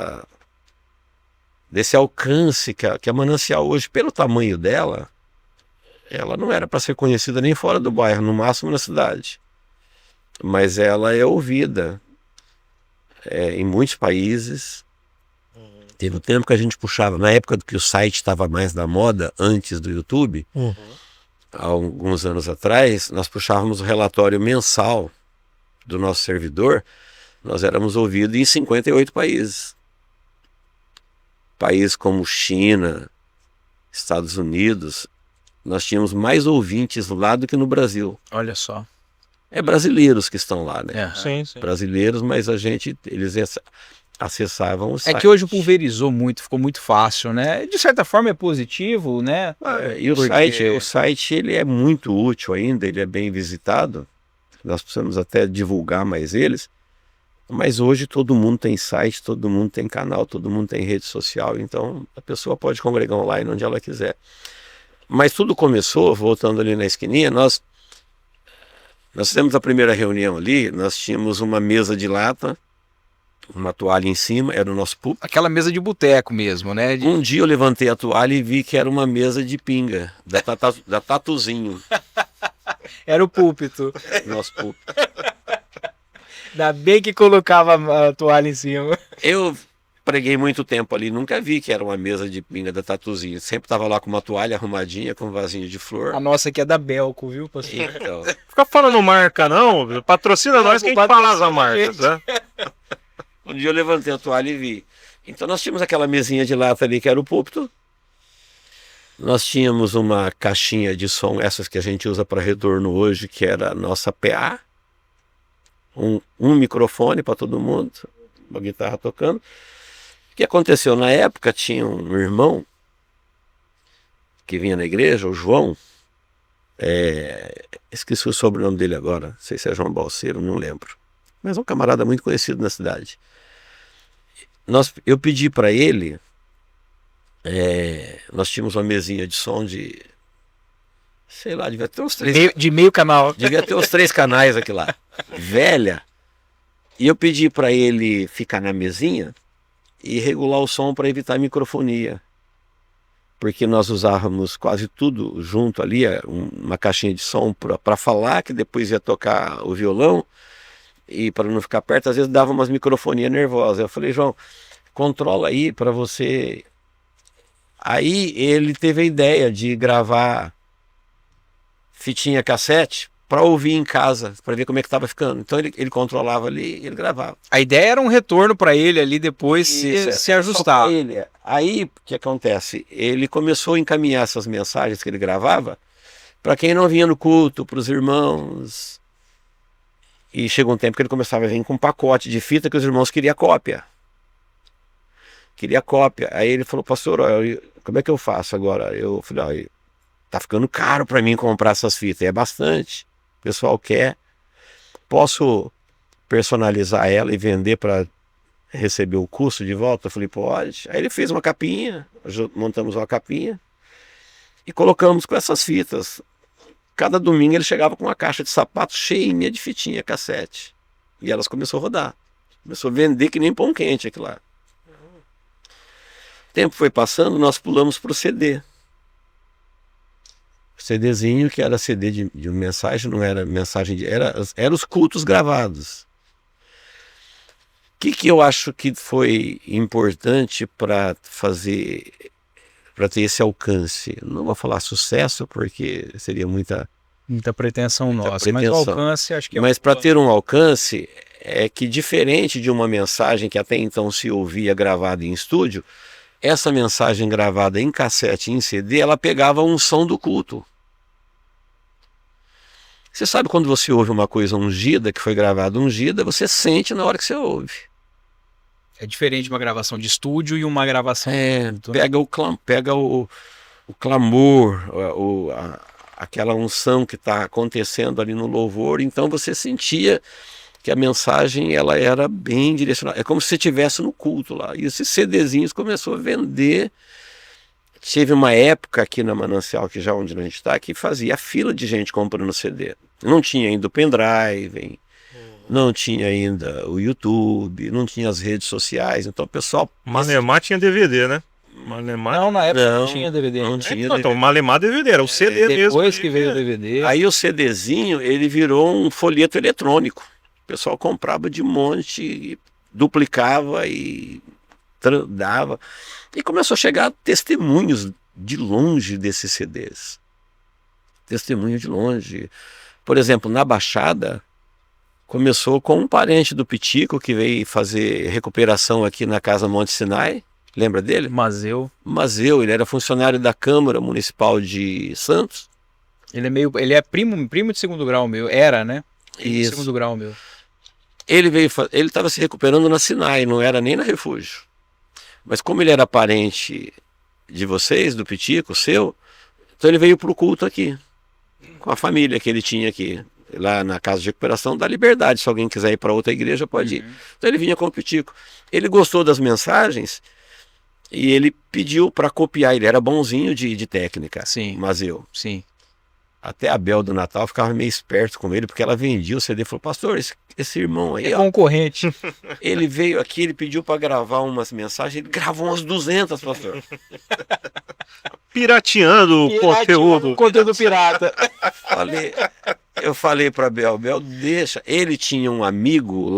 alcance que a Manancial hoje, pelo tamanho dela, ela não era para ser conhecida nem fora do bairro, no máximo na cidade. Mas ela é ouvida em muitos países. Teve um tempo que a gente puxava, na época que o site estava mais na moda, antes do YouTube, há alguns anos atrás, nós puxávamos o relatório mensal do nosso servidor, nós éramos ouvidos em 58 países. Países como China, Estados Unidos, nós tínhamos mais ouvintes lá do que no Brasil. Olha só. É brasileiros que estão lá, né? Sim, sim. Brasileiros, mas eles acessavam o site. É que hoje pulverizou muito, ficou muito fácil, né? De certa forma é positivo, né? E o site ele é muito útil ainda, ele é bem visitado. Nós precisamos até divulgar mais eles. Mas hoje todo mundo tem site, todo mundo tem canal, todo mundo tem rede social, então a pessoa pode congregar online onde ela quiser. Mas tudo começou, voltando ali na esquininha, nós fizemos a primeira reunião ali, nós tínhamos uma mesa de lata, uma toalha em cima, era o nosso púlpito. Aquela mesa de boteco mesmo, né? Um dia eu levantei a toalha e vi que era uma mesa de pinga, da Tatuzinho. Era o púlpito. Nosso púlpito. Ainda bem que colocava a toalha em cima. Eu preguei muito tempo ali, nunca vi que era uma mesa de pinga da Tatuzinho. Sempre estava lá com uma toalha arrumadinha, com um vasinho de flor. A nossa aqui é da Belco, viu, pastor? Então, Fica falando marca não, patrocina nós que a gente fala as marcas, né? um dia eu levantei a toalha e vi. Então nós tínhamos aquela mesinha de lata ali que era o púlpito. Nós tínhamos uma caixinha de som, essas que a gente usa para retorno hoje, que era a nossa PA, um microfone para todo mundo, uma guitarra tocando. O que aconteceu? Na época tinha um irmão que vinha na igreja, o João, esqueci o sobrenome dele agora, não sei se é João Balseiro, não lembro, mas um camarada muito conhecido na cidade. Eu pedi para ele, nós tínhamos uma mesinha de som de, sei lá, devia ter uns 3 de meio canal. devia ter uns 3 canais aqui lá, velha, e eu pedi para ele ficar na mesinha e regular o som para evitar microfonia, porque nós usávamos quase tudo junto ali, uma caixinha de som para falar, que depois ia tocar o violão, e para não ficar perto, às vezes dava umas microfonias nervosas. Eu falei, João, controla aí para você. Aí ele teve a ideia de gravar fitinha cassete para ouvir em casa, para ver como é que estava ficando. Então ele controlava ali e ele gravava. A ideia era um retorno para ele ali depois se ajustar. Aí o que acontece? Ele começou a encaminhar essas mensagens que ele gravava para quem não vinha no culto, para os irmãos. E chegou um tempo que ele começava a vir com um pacote de fita que os irmãos queriam cópia. Aí ele falou, pastor, como é que eu faço agora? Eu falei, tá ficando caro para mim comprar essas fitas, é bastante. O pessoal quer. Posso personalizar ela e vender para receber o custo de volta? Eu falei, pode. Aí ele fez uma capinha, montamos uma capinha e colocamos com essas fitas. Cada domingo ele chegava com uma caixa de sapato cheinha de fitinha cassete. E elas começaram a rodar. Começou a vender que nem pão quente aquilo lá. O tempo foi passando, nós pulamos para o CD. CDzinho, que era CD de mensagem, não era mensagem era os cultos gravados. O que eu acho que foi importante para ter esse alcance? Não vou falar sucesso, porque seria muita pretensão nossa, mas o pretensão. Alcance acho que Mas para ter um alcance, é que diferente de uma mensagem que até então se ouvia gravada em estúdio, essa mensagem gravada em cassete e em CD, ela pegava um som do culto. Você sabe quando você ouve uma coisa ungida, que foi gravada ungida, você sente na hora que você ouve. É diferente de uma gravação de estúdio e uma gravação de culto, né? Pega o clamor, aquela unção que está acontecendo ali no louvor, então você sentia que a mensagem ela era bem direcionada. É como se você estivesse no culto lá. E esses CDzinhos começou a vender. Teve uma época aqui na Manancial, que já onde a gente está, que fazia fila de gente comprando CD. Não tinha ainda o pendrive, não tinha ainda o YouTube, não tinha as redes sociais. Então o pessoal... Malemar tinha DVD, né? Malemar... Não, na época não tinha DVD. Não tinha Então, DVD. Malemar DVD, era o CD mesmo. Depois que veio o DVD. Aí o CDzinho, ele virou um folheto eletrônico. O pessoal comprava de monte, duplicava e dava. E começou a chegar testemunhos de longe desses CDs. Testemunhos de longe. Por exemplo, na Baixada, começou com um parente do Pitico que veio fazer recuperação aqui na Casa Monte Sinai. Lembra dele? Mazeu, ele era funcionário da Câmara Municipal de Santos. ele é primo de segundo grau meu, era, né? Primo de Isso. segundo grau meu. Ele estava se recuperando na Sinai, não era nem na Refúgio. Mas como ele era parente de vocês, do Pitico, seu, então ele veio para o culto aqui, com a família que ele tinha aqui, lá na Casa de Recuperação da Liberdade. Se alguém quiser ir para outra igreja, pode ir. Então ele vinha com o Pitico. Ele gostou das mensagens e ele pediu para copiar. Ele era bonzinho de técnica, Sim. mas eu. Sim. Até a Bel do Natal ficava meio esperto com ele, porque ela vendia o CD e falou, pastor, esse irmão aí, É ó, concorrente. ele veio aqui, ele pediu para gravar umas mensagens, ele gravou umas 200, pastor. Pirateando o conteúdo. Conteúdo pirata. Eu falei para Bel, deixa. Ele tinha um amigo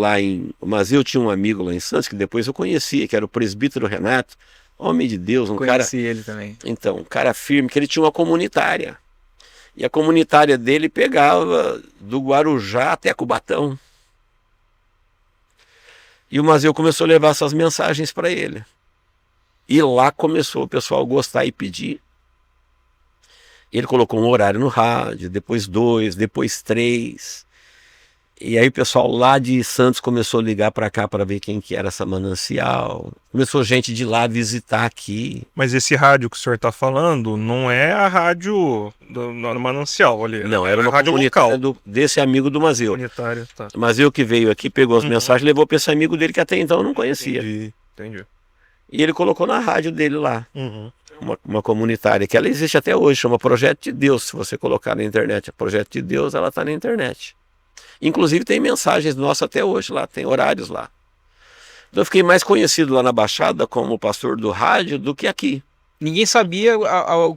mas eu tinha um amigo lá em Santos, que depois eu conhecia, que era o presbítero Renato, homem de Deus, Conheci ele também. Então, um cara firme, que ele tinha uma comunitária. E a comunitária dele pegava do Guarujá até Cubatão. E o Mazeu começou a levar essas mensagens para ele. E lá começou o pessoal a gostar e pedir. Ele colocou um horário no rádio, depois 2, depois 3. E aí o pessoal lá de Santos começou a ligar para cá para ver quem que era essa manancial. Começou gente de lá visitar aqui. Mas esse rádio que o senhor está falando não é a rádio do Manancial ali. Não, era a uma rádio comunitária local. desse amigo do Mazeu. Comunitária, tá. Mazeu que veio aqui, pegou as mensagens, levou para esse amigo dele que até então eu não conhecia. Entendi. E ele colocou na rádio dele lá. Uhum. Uma comunitária que ela existe até hoje, chama Projeto de Deus. Se você colocar na internet, Projeto de Deus, ela está na internet. Inclusive tem mensagens nossas até hoje lá, tem horários lá. Então eu fiquei mais conhecido lá na Baixada como pastor do rádio do que aqui. Ninguém sabia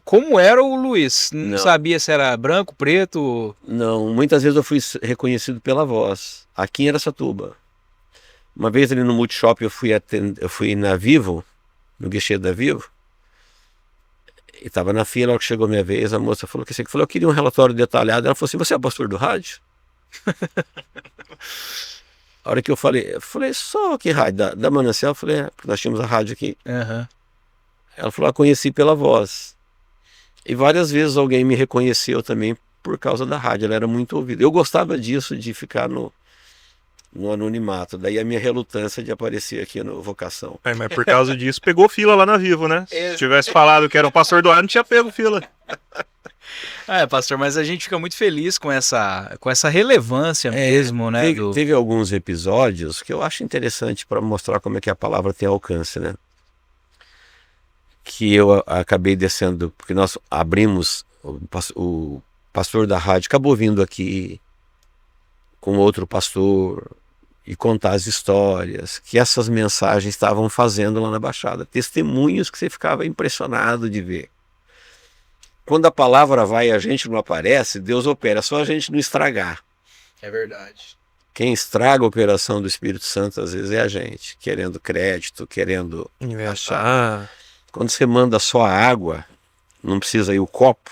como era o Luiz. Não Não. sabia se era branco, preto. Não, muitas vezes eu fui reconhecido pela voz. Aqui em Araçatuba. Uma vez ali no Multishop eu fui na Vivo, no guichê da Vivo. E estava na fila, logo que chegou a minha vez, a moça falou que você falou, eu queria um relatório detalhado. Ela falou assim, você é pastor do rádio? A hora que eu falei, só que rádio? Da Manancial? Eu falei, porque nós tínhamos a rádio aqui. Uhum. Ela falou, conheci pela voz. E várias vezes alguém me reconheceu também por causa da rádio, ela era muito ouvida. Eu gostava disso, de ficar no anonimato. Daí a minha relutância de aparecer aqui no Vocação. Mas por causa disso, pegou fila lá na Vivo, né? Se tivesse falado que era um pastor do ar, não tinha pego fila. Pastor, mas a gente fica muito feliz com essa relevância mesmo, né? Teve alguns episódios que eu acho interessante para mostrar como é que a palavra tem alcance, né? Que eu acabei descendo, porque nós abrimos, o pastor da rádio acabou vindo aqui com outro pastor e contar as histórias que essas mensagens estavam fazendo lá na Baixada. Testemunhos que você ficava impressionado de ver. Quando a palavra vai e a gente não aparece, Deus opera, só a gente não estragar. É verdade. Quem estraga a operação do Espírito Santo às vezes é a gente, querendo crédito, querendo Inventar. Quando você manda só a água, não precisa ir o copo,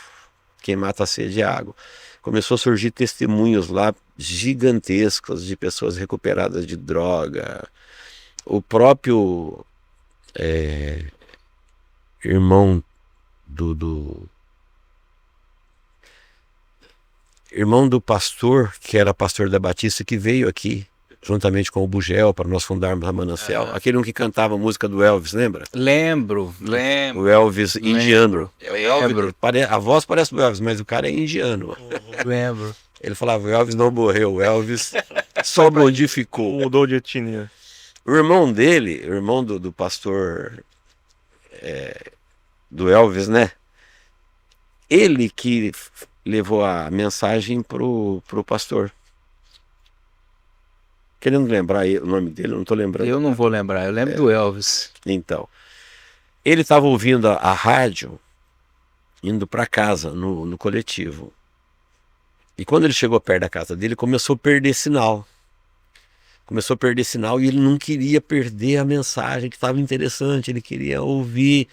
quem mata a sede é a água. Começou a surgir testemunhos lá gigantescos de pessoas recuperadas de droga. O próprio irmão do pastor, que era pastor da Batista, que veio aqui, juntamente com o Bugel, para nós fundarmos a Manancial. Aquele um que cantava a música do Elvis, lembra? Lembro. O Elvis indiano. Lembro. A voz parece do Elvis, mas o cara é indiano. Lembro. Ele falava, o Elvis não morreu, o Elvis só modificou. Mudou de etnia. O irmão dele, o irmão do pastor do Elvis, né? Ele que levou a mensagem pro pastor. Querendo lembrar o nome dele, eu não estou lembrando. Eu não vou lembrar, eu lembro do Elvis. Então, ele estava ouvindo a rádio, indo para casa, no coletivo. E quando ele chegou perto da casa dele, começou a perder sinal. E ele não queria perder a mensagem que estava interessante, ele queria ouvir.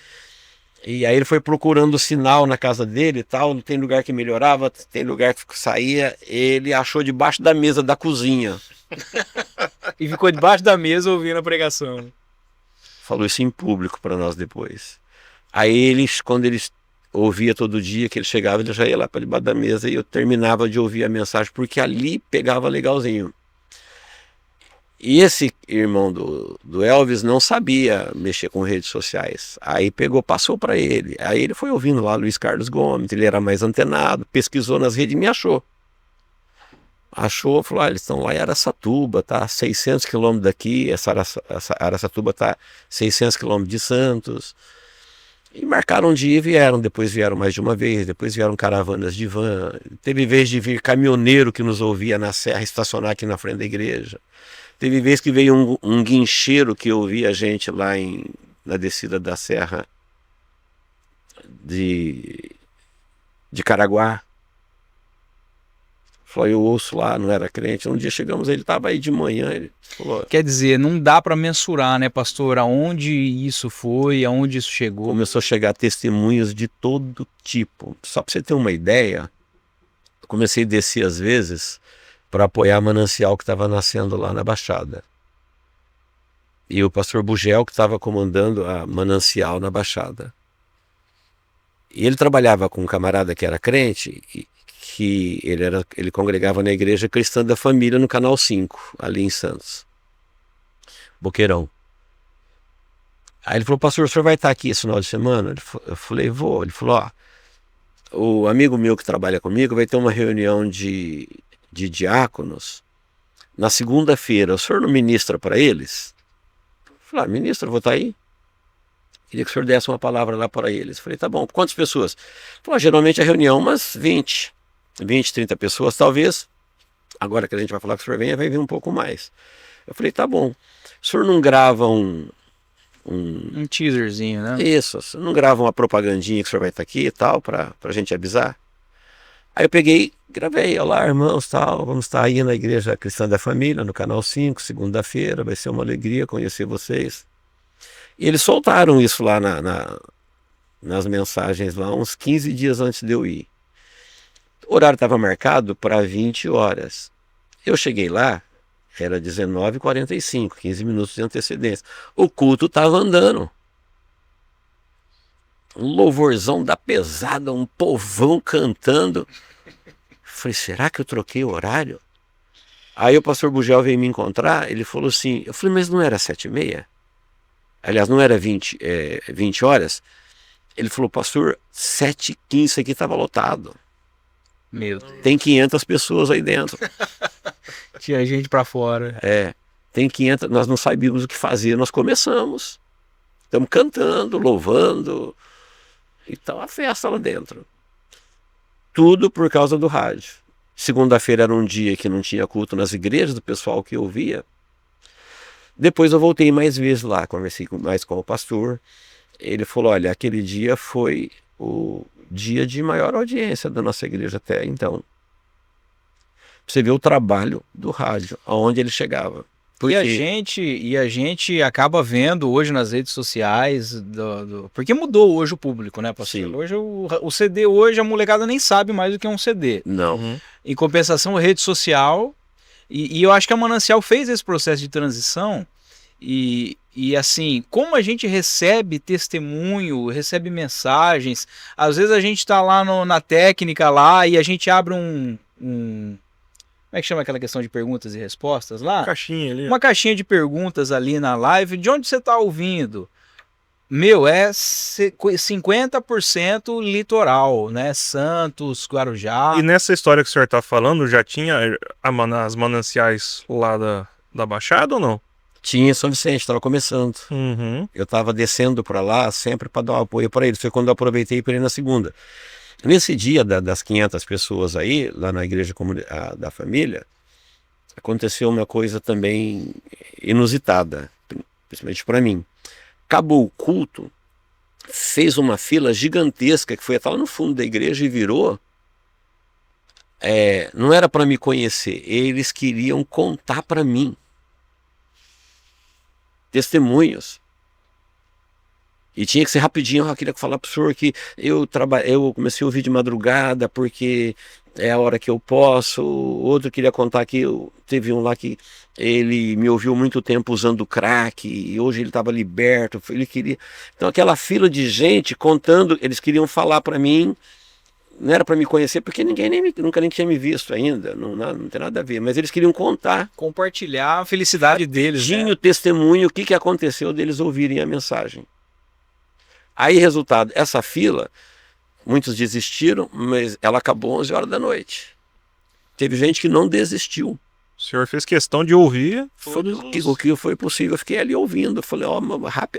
E aí ele foi procurando o sinal na casa dele e tal, tem lugar que melhorava, tem lugar que saía. Ele achou debaixo da mesa da cozinha. E ficou debaixo da mesa ouvindo a pregação. Falou isso em público para nós depois. Aí quando ele ouvia todo dia, que ele chegava, ele já ia lá para debaixo da mesa e eu terminava de ouvir a mensagem, porque ali pegava legalzinho. E esse irmão do Elvis não sabia mexer com redes sociais. Aí passou para ele. Aí ele foi ouvindo lá Luiz Carlos Gomes, ele era mais antenado, pesquisou nas redes e me achou. Falou, eles estão lá em Araçatuba, tá 600 quilômetros daqui, essa Araçatuba tá 600 quilômetros de Santos. E marcaram um dia e vieram, depois vieram mais de uma vez, depois vieram caravanas de van. Teve vez de vir caminhoneiro que nos ouvia na serra estacionar aqui na frente da igreja. Teve vez que veio um guincheiro que ouvia a gente lá na descida da serra de Caraguá. Falou, eu ouço lá, não era crente. Um dia chegamos, ele estava aí de manhã, ele falou... Quer dizer, não dá para mensurar, né, pastor, aonde isso foi, aonde isso chegou. Começou a chegar testemunhos de todo tipo. Só para você ter uma ideia, comecei a descer às vezes para apoiar a Manancial que estava nascendo lá na Baixada. E o pastor Bugel que estava comandando a Manancial na Baixada. E ele trabalhava com um camarada que era crente, que ele congregava na Igreja Cristã da Família, no Canal 5, ali em Santos, Boqueirão. Aí ele falou: pastor, o senhor vai estar aqui esse final de semana? Eu falei: vou. Ele falou: ó, o amigo meu que trabalha comigo vai ter uma reunião de diáconos na segunda-feira. O senhor não ministra para eles? Eu falei: ministra, eu vou estar aí. Queria que o senhor desse uma palavra lá para eles. Eu falei: tá bom. Quantas pessoas? Ele falou: geralmente a reunião umas 20, 30 pessoas, talvez. Agora que a gente vai falar que o senhor venha, vai vir um pouco mais. Eu falei: tá bom. O senhor não grava um teaserzinho, né? Isso, não grava uma propagandinha que o senhor vai estar aqui e tal, pra gente avisar? Aí eu peguei, gravei: olá, irmãos, tal, vamos estar aí na Igreja Cristã da Família, no Canal 5, segunda-feira, vai ser uma alegria conhecer vocês. E eles soltaram isso lá nas mensagens, lá uns 15 dias antes de eu ir. O horário estava marcado para 20 horas. Eu cheguei lá, era 19h45, 15 minutos de antecedência. O culto estava andando. Um louvorzão da pesada, um povão cantando. Falei: será que eu troquei o horário? Aí o pastor Bugel veio me encontrar, ele falou assim, eu falei: mas não era 7h30? Aliás, não era 20 horas? Ele falou: pastor, 7h15 isso aqui estava lotado. Meu Deus. Tem 500 pessoas aí dentro. Tinha gente pra fora. Tem 500, nós não sabíamos o que fazer, nós começamos. Estamos cantando, louvando, e tá uma festa lá dentro. Tudo por causa do rádio. Segunda-feira era um dia que não tinha culto nas igrejas, do pessoal que eu via. Depois eu voltei mais vezes lá, conversei mais com o pastor. Ele falou: olha, aquele dia foi o dia de maior audiência da nossa igreja até então. Você vê o trabalho do rádio, aonde ele chegava. Porque... E a gente acaba vendo hoje nas redes sociais, porque mudou hoje o público, né, pastor? Sim. Hoje o CD, hoje a molecada nem sabe mais o que é um CD. Não. Em compensação, a rede social, e eu acho que a Manancial fez esse processo de transição, e assim, como a gente recebe testemunho, recebe mensagens, às vezes a gente está lá na técnica lá e a gente abre como é que chama aquela questão de perguntas e respostas lá? Caixinha ali. Uma caixinha de perguntas ali na live. De onde você está ouvindo? Meu, é 50% litoral, né? Santos, Guarujá. E nessa história que o senhor está falando, já tinha as mananciais lá da Baixada ou não? Tinha, São Vicente, estava começando. Uhum. Eu estava descendo para lá sempre para dar um apoio para eles. Foi quando eu aproveitei para ir na segunda. Nesse dia das 500 pessoas aí, lá na Igreja da Família, aconteceu uma coisa também inusitada, principalmente para mim. Acabou o culto, fez uma fila gigantesca que foi até lá no fundo da igreja e virou. Não era para me conhecer, eles queriam contar para mim testemunhos. E tinha que ser rapidinho. Eu queria falar para o senhor que eu comecei a ouvir de madrugada porque é a hora que eu posso. Outro queria contar que teve um lá que ele me ouviu muito tempo usando crack e hoje ele estava liberto. Ele queria. Então aquela fila de gente contando, eles queriam falar para mim. Não era para me conhecer porque nunca nem tinha me visto ainda, não tem nada a ver, mas eles queriam contar. Compartilhar a felicidade deles. Tinha o testemunho, o que aconteceu deles ouvirem a mensagem. Aí, resultado, essa fila, muitos desistiram, mas ela acabou 11 horas da noite. Teve gente que não desistiu. O senhor fez questão de ouvir O que foi possível. Eu fiquei ali ouvindo. Eu falei: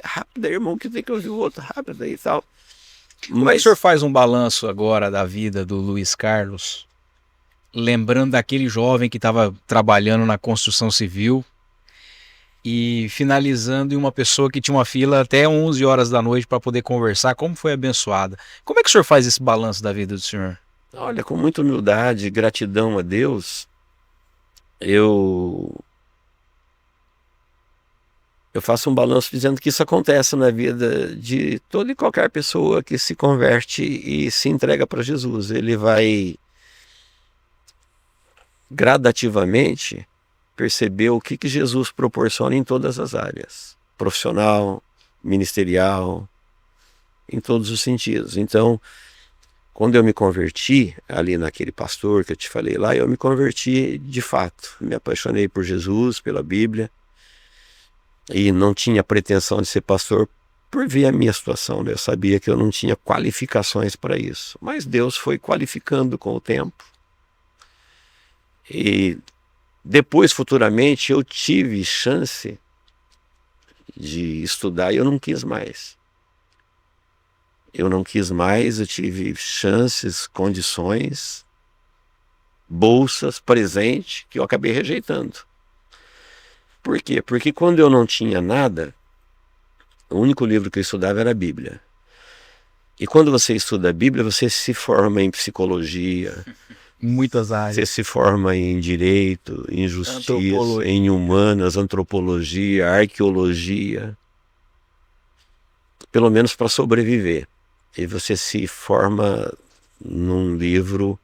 rápido aí, irmão, que tem que ouvir o outro, rápido aí e tal. Como é que o senhor faz um balanço agora da vida do Luiz Carlos, lembrando daquele jovem que estava trabalhando na construção civil e finalizando em uma pessoa que tinha uma fila até 11 horas da noite para poder conversar? Como foi abençoada? Como é que o senhor faz esse balanço da vida do senhor? Olha, com muita humildade, gratidão a Deus, eu faço um balanço dizendo que isso acontece na vida de toda e qualquer pessoa que se converte e se entrega para Jesus. Ele vai gradativamente perceber o que Jesus proporciona em todas as áreas: profissional, ministerial, em todos os sentidos. Então, quando eu me converti, ali naquele pastor que eu te falei lá, eu me converti de fato. Me apaixonei por Jesus, pela Bíblia, e não tinha pretensão de ser pastor por ver a minha situação, né? Eu sabia que eu não tinha qualificações para isso. Mas Deus foi qualificando com o tempo. E depois, futuramente, eu tive chance de estudar e eu não quis mais. Eu não quis mais, eu tive chances, condições, bolsas, presente, que eu acabei rejeitando. Por quê? Porque quando eu não tinha nada, o único livro que eu estudava era a Bíblia. E quando você estuda a Bíblia, você se forma em psicologia, Muitas você áreas. se forma em direito, em justiça, Antropologia. em humanas, antropologia, arqueologia, pelo menos para sobreviver. E você se forma num livro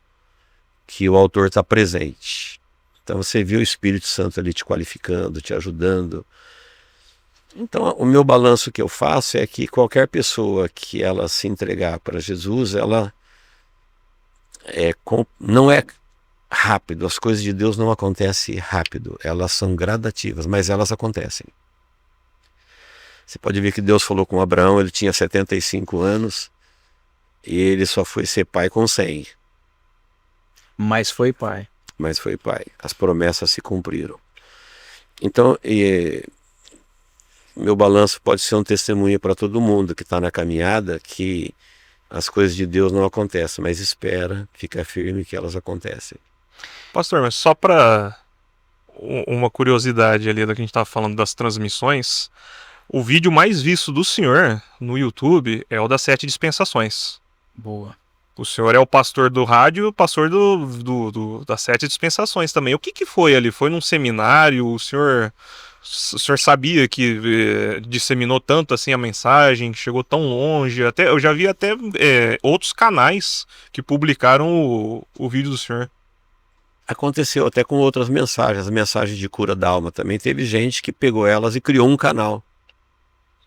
que o autor está presente. Então você vê o Espírito Santo ali te qualificando, te ajudando. Então o meu balanço que eu faço é que qualquer pessoa que ela se entregar para Jesus, ela não é rápido, as coisas de Deus não acontecem rápido, elas são gradativas, mas elas acontecem. Você pode ver que Deus falou com Abraão, ele tinha 75 anos e ele só foi ser pai com 100. Mas foi pai. Mas foi pai. As promessas se cumpriram. Então, meu balanço pode ser um testemunho para todo mundo que está na caminhada, que as coisas de Deus não acontecem, mas espera, fica firme que elas acontecem. Pastor, mas só para uma curiosidade ali da que a gente estava falando das transmissões, o vídeo mais visto do senhor no YouTube é o das 7 dispensações. Boa. O senhor é o pastor do rádio e o pastor das 7 dispensações também. O que foi ali? Foi num seminário? O senhor sabia que disseminou tanto assim a mensagem, que chegou tão longe? Eu já vi até outros canais que publicaram o vídeo do senhor. Aconteceu até com outras mensagens, as mensagens de cura da alma também. Teve gente que pegou elas e criou um canal.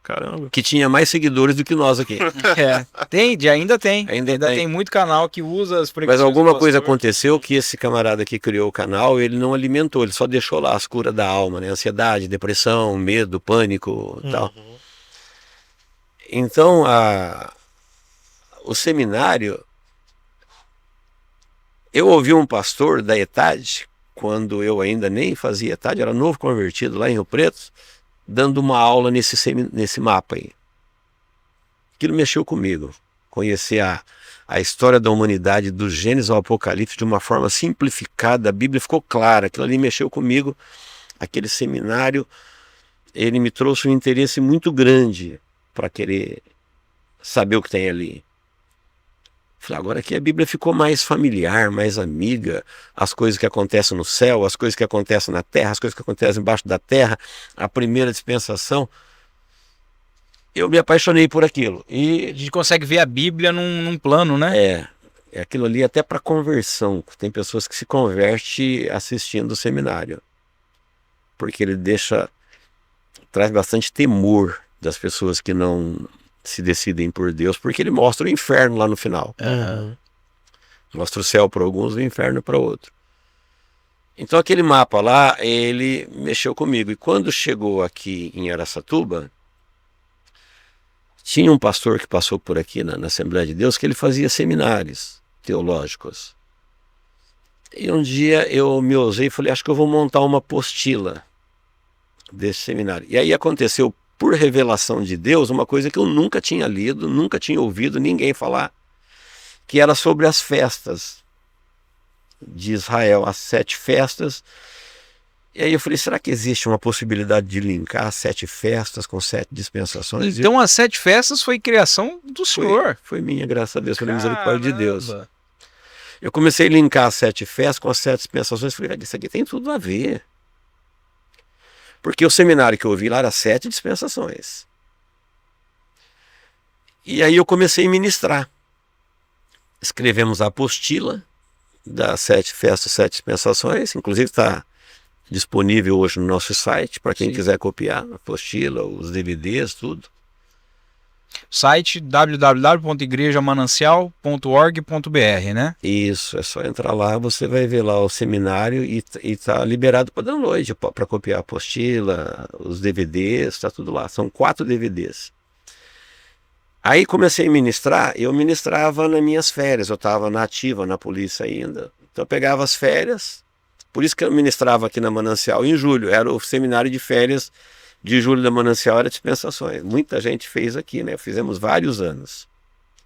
Caramba. Que tinha mais seguidores do que nós aqui. Ainda tem. Ainda Ainda tem. tem muito canal que usa as Mas pregações alguma do coisa pastor. aconteceu que esse camarada que criou o canal, ele não alimentou, ele só deixou lá as curas da alma, né? Ansiedade, depressão, medo, pânico e tal. Então, o seminário, eu ouvi um pastor da ETAD, quando eu ainda nem fazia ETAD, era novo convertido lá em Rio Preto, dando uma aula nesse mapa aí. Aquilo mexeu comigo, conhecer a história da humanidade, do Gênesis ao Apocalipse, de uma forma simplificada, a Bíblia ficou clara, aquilo ali mexeu comigo. Aquele seminário, ele me trouxe um interesse muito grande para querer saber o que tem ali. Falei, agora que a Bíblia ficou mais familiar, mais amiga, as coisas que acontecem no céu, as coisas que acontecem na terra, as coisas que acontecem embaixo da terra, a primeira dispensação, eu me apaixonei por aquilo. E A gente consegue ver a Bíblia num plano, né? é aquilo ali até para conversão. Tem pessoas que se convertem assistindo o seminário, porque ele traz bastante temor das pessoas que não se decidem por Deus, porque ele mostra o inferno lá no final. Mostra o céu para alguns e o inferno para outros. Então aquele mapa lá, ele mexeu comigo. E quando chegou aqui em Araçatuba, tinha um pastor que passou por aqui na Assembleia de Deus, que ele fazia seminários teológicos. E um dia eu me ousei e falei, acho que eu vou montar uma apostila desse seminário. E aí aconteceu, por revelação de Deus, uma coisa que eu nunca tinha lido, nunca tinha ouvido ninguém falar, que era sobre as festas de Israel, as 7 festas. E aí eu falei, será que existe uma possibilidade de linkar as 7 festas com 7 dispensações? Então as 7 festas foi criação do senhor. Foi minha, graças a Deus, pela misericórdia de Deus. Caramba. Eu comecei a linkar as 7 festas com as 7 dispensações, falei, isso aqui tem tudo a ver. Porque o seminário que eu ouvi lá era 7 dispensações. E aí eu comecei a ministrar. Escrevemos a apostila das 7 festas, 7 dispensações, inclusive está disponível hoje no nosso site, para quem quiser copiar a apostila, os DVDs, tudo. Site www.igrejamanancial.org.br, né? Isso, é só entrar lá, você vai ver lá o seminário e tá liberado para download, para copiar a apostila, os DVDs, tá tudo lá. São 4 DVDs. Aí comecei a ministrar, eu ministrava nas minhas férias, eu estava na ativa, na polícia ainda. Então eu pegava as férias, por isso que eu ministrava aqui na Manancial em julho, era o seminário de férias de julho da Manancial, era dispensações. Muita gente fez aqui, né? Fizemos vários anos.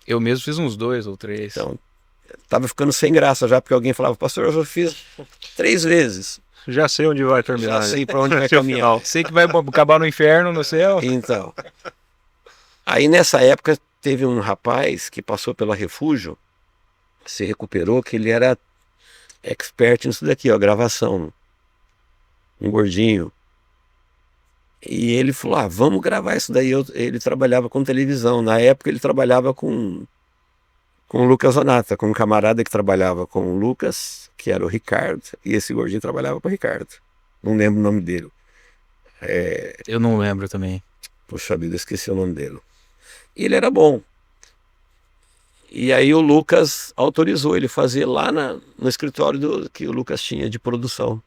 Eu mesmo fiz uns 2 ou 3. Então, estava ficando sem graça já, porque alguém falava, pastor, eu já fiz 3 vezes. Já sei onde vai terminar. Já sei para onde vai Esse é o caminhar. final. Sei que vai acabar no inferno, no céu. Então, aí nessa época teve um rapaz que passou pela Refúgio, se recuperou, que ele era expert nisso daqui, ó, gravação. Um gordinho. E ele falou, vamos gravar isso daí. Ele trabalhava com televisão. Na época ele trabalhava com o Lucas Onata, com um camarada que trabalhava com o Lucas, que era o Ricardo, e esse gordinho trabalhava com o Ricardo. Não lembro o nome dele. Eu não lembro também. Puxa vida, esqueci o nome dele. E ele era bom. E aí o Lucas autorizou ele fazer lá no escritório que o Lucas tinha de produção.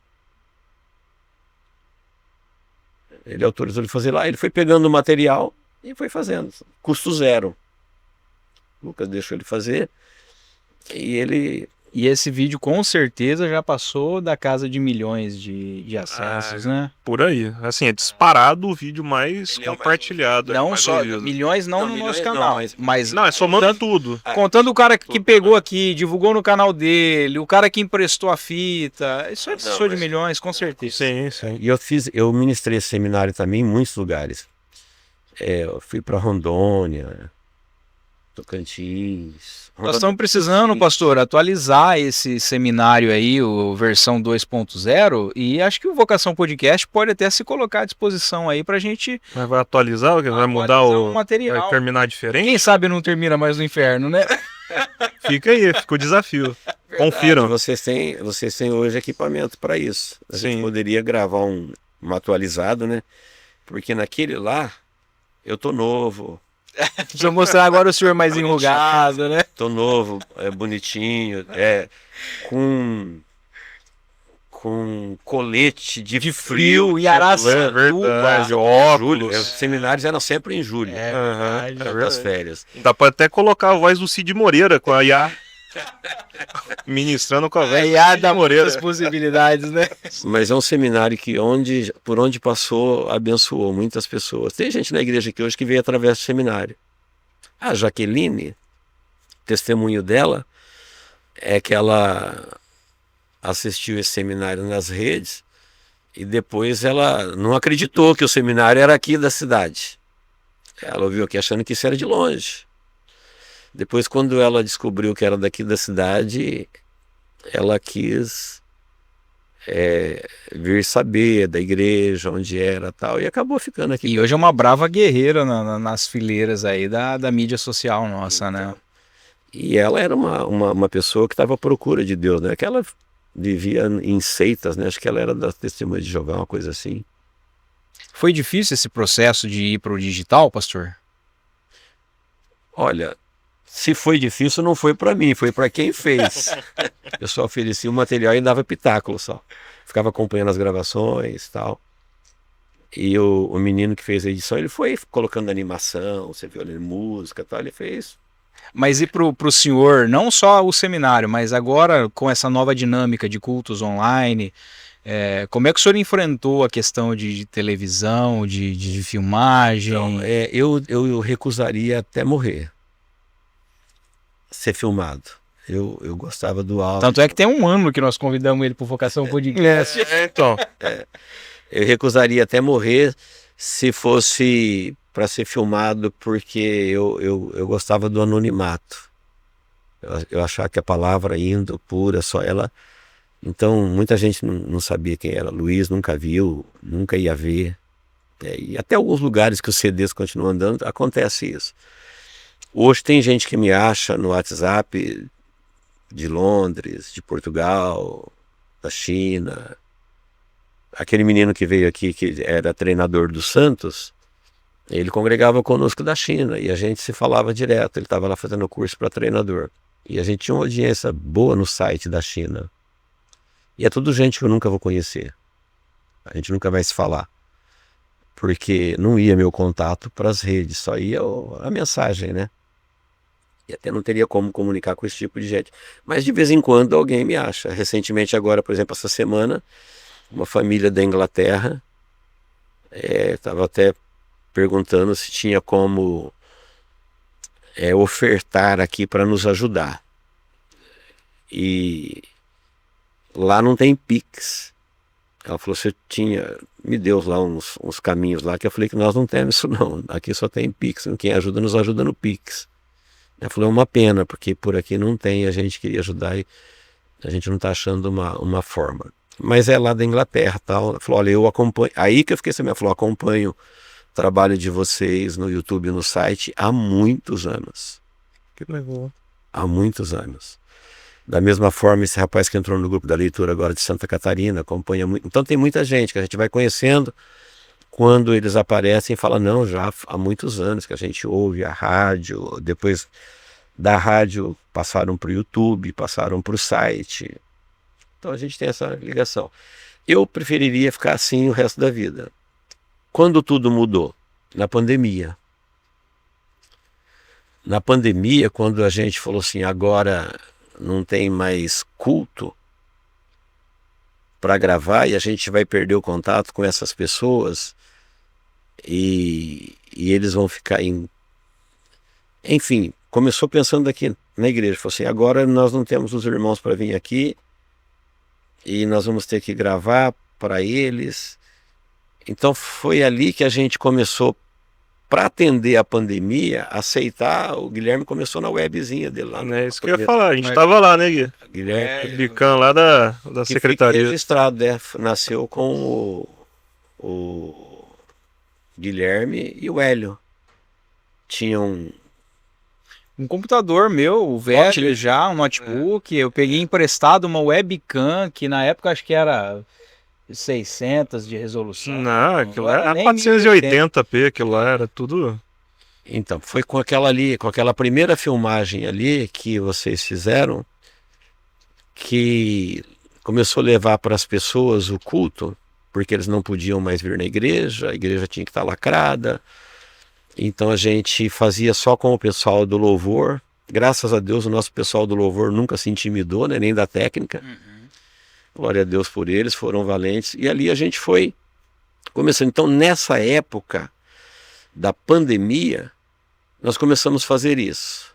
Ele autorizou ele fazer lá, ele foi pegando o material e foi fazendo. Custo zero. O Lucas deixou ele fazer e ele... E esse vídeo com certeza já passou da casa de milhões de acessos, né? Por aí. Assim, é disparado o vídeo mais Ele é o mais compartilhado. Não mais só, ouvido. milhões não no milhões nosso não, canal, mas- mas Não, é somando tudo. contando o cara que pegou aqui, divulgou no canal dele, o cara que emprestou a fita, isso é passou de mas- milhões, com certeza. Sim, sim. E eu ministrei esse seminário também em muitos lugares. Eu fui para Rondônia, Tocantins. Nós estamos precisando, pastor, atualizar esse seminário aí, o versão 2.0, e acho que o Vocação Podcast pode até se colocar à disposição aí pra gente Mas vai atualizar? Vai mudar atualizar o... material. Vai terminar diferente? Quem sabe não termina mais no inferno, né? Fica aí, fica o desafio. Confiram. Vocês têm hoje equipamento para isso. A gente Sim. poderia gravar um atualizado, né? Porque naquele lá, eu tô novo, Precisa mostrar agora o senhor mais enrugado, né? bonitinho, com colete de frio E Araçatuba. Verdade, Julho, óculos. os seminários eram sempre em julho, Aham, é das verdade. férias. Dá pra até colocar a voz do Cid Moreira com a IA. Ministrando com a voz Aí do dá Cid Moreira. muitas possibilidades, né? Mas é um seminário que por onde passou, abençoou muitas pessoas. Tem gente na igreja aqui hoje que veio através do seminário. A Jaqueline, testemunho dela, é que ela assistiu esse seminário nas redes e depois ela não acreditou que o seminário era aqui da cidade. Ela ouviu aqui achando que isso era de longe. Depois, quando ela descobriu que era daqui da cidade, ela quis vir saber da igreja, onde era tal, e acabou ficando aqui. E hoje é uma brava guerreira nas fileiras aí da mídia social nossa, né? E ela era uma pessoa que estava à procura de Deus, né? Que ela vivia em seitas, né? Acho que ela era da Testemunha de Jeová, uma coisa assim. Foi difícil esse processo de ir para o digital, pastor? Olha, se foi difícil, não foi para mim, foi para quem fez. Eu só oferecia o material e dava pitáculo só. Ficava acompanhando as gravações e tal. E o menino que fez a edição, ele foi colocando animação, você viu ali, música e tal, ele fez. Mas e pro senhor, não só o seminário, mas agora com essa nova dinâmica de cultos online, como é que o senhor enfrentou a questão de televisão, de filmagem? Então, eu recusaria até morrer ser filmado. Eu gostava do áudio. Tanto é que tem um ano que nós convidamos ele para o Vocação Podcast. Então, Eu recusaria até morrer se fosse para ser filmado, porque eu gostava do anonimato. Eu achava que a palavra indo pura, só ela. Então, muita gente não sabia quem era. Luiz nunca viu, nunca ia ver. E até alguns lugares que os CDs continuam andando, acontece isso. Hoje tem gente que me acha no WhatsApp de Londres, de Portugal, da China. Aquele menino que veio aqui, que era treinador do Santos, Ele congregava conosco da China e a gente se falava direto. Ele estava lá fazendo curso para treinador. E a gente tinha uma audiência boa no site da China. E é tudo gente que eu nunca vou conhecer. A gente nunca vai se falar. Porque não ia meu contato para as redes, só ia a mensagem, né? E até não teria como comunicar com esse tipo de gente. Mas de vez em quando alguém me acha. Recentemente agora, por exemplo, essa semana, uma família da Inglaterra estava até perguntando se tinha como ofertar aqui para nos ajudar. E lá não tem Pix. Ela falou, você me deu lá uns caminhos lá, que eu falei que nós não temos isso não. Aqui só tem Pix. Quem ajuda nos ajuda no Pix. Ela falou, é uma pena, porque por aqui não tem, a gente queria ajudar e a gente não está achando uma forma. Mas é lá da Inglaterra, tal. Ela falou, olha, eu acompanho. Aí que eu fiquei sabendo, ela falou, acompanho o trabalho de vocês no YouTube e no site há muitos anos. Que legal. Há muitos anos. Da mesma forma, esse rapaz que entrou no grupo da leitura agora de Santa Catarina, acompanha muito. Então tem muita gente que a gente vai conhecendo. Quando eles aparecem, fala, não, já há muitos anos que a gente ouve a rádio, depois da rádio passaram para o YouTube, passaram para o site. Então a gente tem essa ligação. Eu preferiria ficar assim o resto da vida. Quando tudo mudou? Na pandemia. Na pandemia, quando a gente falou assim, agora não tem mais culto para gravar e a gente vai perder o contato com essas pessoas e eles vão ficar Enfim, começou pensando aqui na igreja, falou assim, agora nós não temos os irmãos para vir aqui e nós vamos ter que gravar para eles. Então foi ali que a gente começou, para atender a pandemia, aceitar. O Guilherme começou na webzinha dele lá. É isso que eu ia falar, a gente tava lá, né, Gui? Guilherme, Bican lá da que secretaria. fica registrado, né? Nasceu com o Guilherme e o Hélio. Tinham Um computador meu, velho já, um notebook. Eu peguei emprestado uma webcam, que na época acho que era 600 de resolução. Não, aquilo Agora era nem 480p, aquilo lá era tudo. Então, foi com aquela primeira filmagem ali que vocês fizeram, que começou a levar para as pessoas o culto, porque eles não podiam mais vir na igreja, a igreja tinha que estar lacrada. Então a gente fazia só com o pessoal do louvor. Graças a Deus o nosso pessoal do louvor nunca se intimidou, né, nem da técnica. Glória a Deus por eles, foram valentes. E ali a gente foi começando. Então nessa época da pandemia, nós começamos a fazer isso.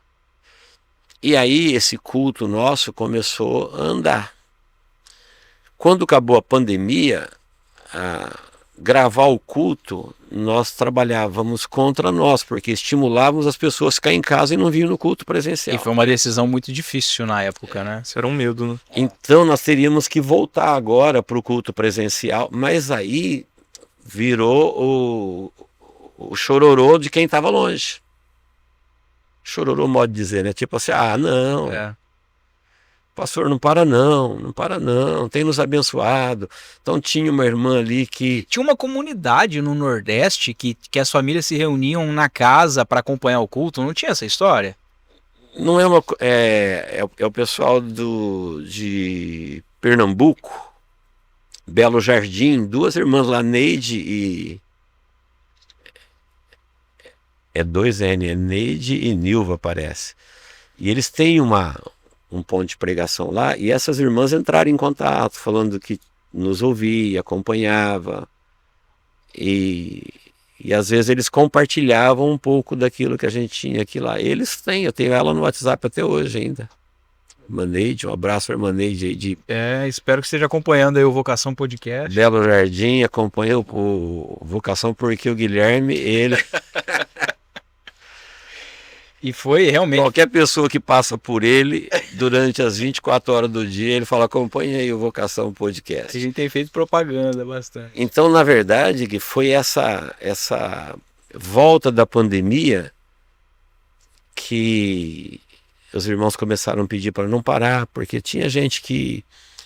E aí esse culto nosso começou a andar. Quando acabou a pandemia, gravar o culto, nós trabalhávamos contra nós, porque estimulávamos as pessoas a ficar em casa e não vir no culto presencial. E foi uma decisão muito difícil na época, né? Isso era um medo, né? Então nós teríamos que voltar agora para o culto presencial, mas aí virou o chororô de quem estava longe. Chororô, modo de dizer, né? Tipo assim, não... Pastor, não para não, tem nos abençoado. Então tinha uma irmã ali que... Tinha uma comunidade no Nordeste que as famílias se reuniam na casa para acompanhar o culto, não tinha essa história? Não é uma... É o pessoal de Pernambuco, Belo Jardim, duas irmãs lá, Neide e... É 2N, é Neide e Nilva, parece. E eles têm um ponto de pregação lá, e essas irmãs entraram em contato, falando que nos ouvia, acompanhava, e às vezes eles compartilhavam um pouco daquilo que a gente tinha aqui lá. Eles têm, eu tenho ela no WhatsApp até hoje ainda. Maneide, um abraço para Maneide aí de espero que esteja acompanhando aí o Vocação Podcast. Belo Jardim, acompanha o Vocação, porque o Guilherme, ele... E foi realmente... Qualquer pessoa que passa por ele, durante as 24 horas do dia, ele fala, acompanha aí o Vocação Podcast. A gente tem feito propaganda bastante. Então, na verdade, que foi essa volta da pandemia que os irmãos começaram a pedir para não parar, porque tinha gente que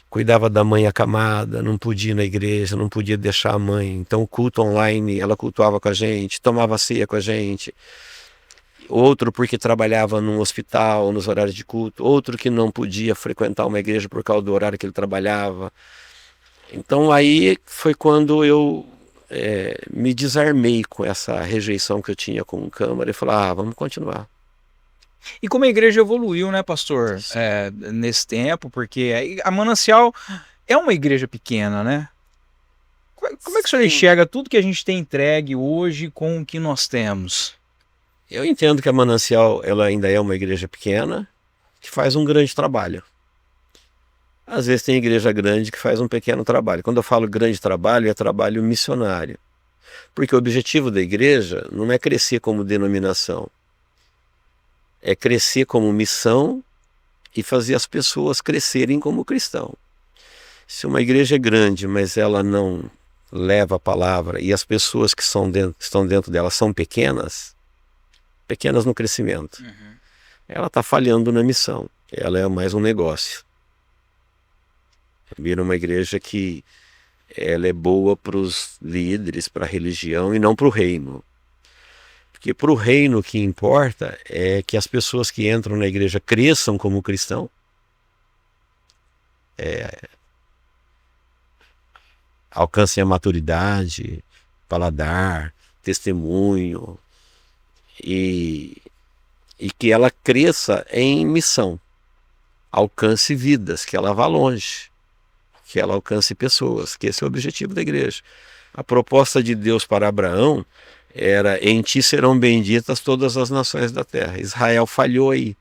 cuidava da mãe acamada, não podia ir na igreja, não podia deixar a mãe. Então o culto online, ela cultuava com a gente, tomava ceia com a gente. Outro porque trabalhava num hospital, nos horários de culto. Outro que não podia frequentar uma igreja por causa do horário que ele trabalhava. Então aí foi quando eu me desarmei com essa rejeição que eu tinha com o Câmara e falei, vamos continuar. E como a igreja evoluiu, né, pastor, nesse tempo, porque a Manancial é uma igreja pequena, né? Como é que o senhor enxerga tudo que a gente tem entregue hoje com o que nós temos? Eu entendo que a Manancial ela ainda é uma igreja pequena, que faz um grande trabalho. Às vezes tem igreja grande que faz um pequeno trabalho. Quando eu falo grande trabalho, é trabalho missionário. Porque o objetivo da igreja não é crescer como denominação. É crescer como missão e fazer as pessoas crescerem como cristão. Se uma igreja é grande, mas ela não leva a palavra e as pessoas que estão dentro dela são pequenas no crescimento, ela está falhando na missão. Ela é mais um negócio. Vira uma igreja que ela é boa para os líderes, para a religião e não para o reino. Porque para o reino o que importa é que as pessoas que entram na igreja cresçam como cristão, alcancem a maturidade, paladar, testemunho, e que ela cresça em missão, alcance vidas, que ela vá longe, que ela alcance pessoas, que esse é o objetivo da igreja. A proposta de Deus para Abraão era: em ti serão benditas todas as nações da terra. Israel falhou aí.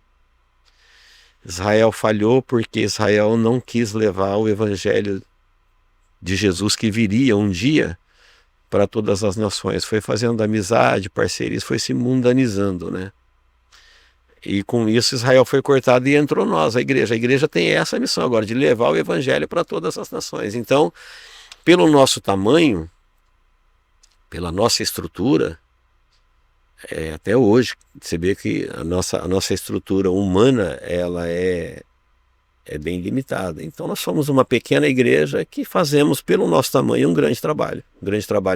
Israel falhou porque Israel não quis levar o evangelho de Jesus que viria um dia para todas as nações. Foi fazendo amizade, parcerias, foi se mundanizando, né? E com isso Israel foi cortado e entrou nós, a igreja. A igreja tem essa missão agora, de levar o evangelho para todas as nações. Então, pelo nosso tamanho, pela nossa estrutura, até hoje, você vê que a nossa estrutura humana, ela é bem limitada. Então nós somos uma pequena igreja que fazemos, pelo nosso tamanho, um grande trabalho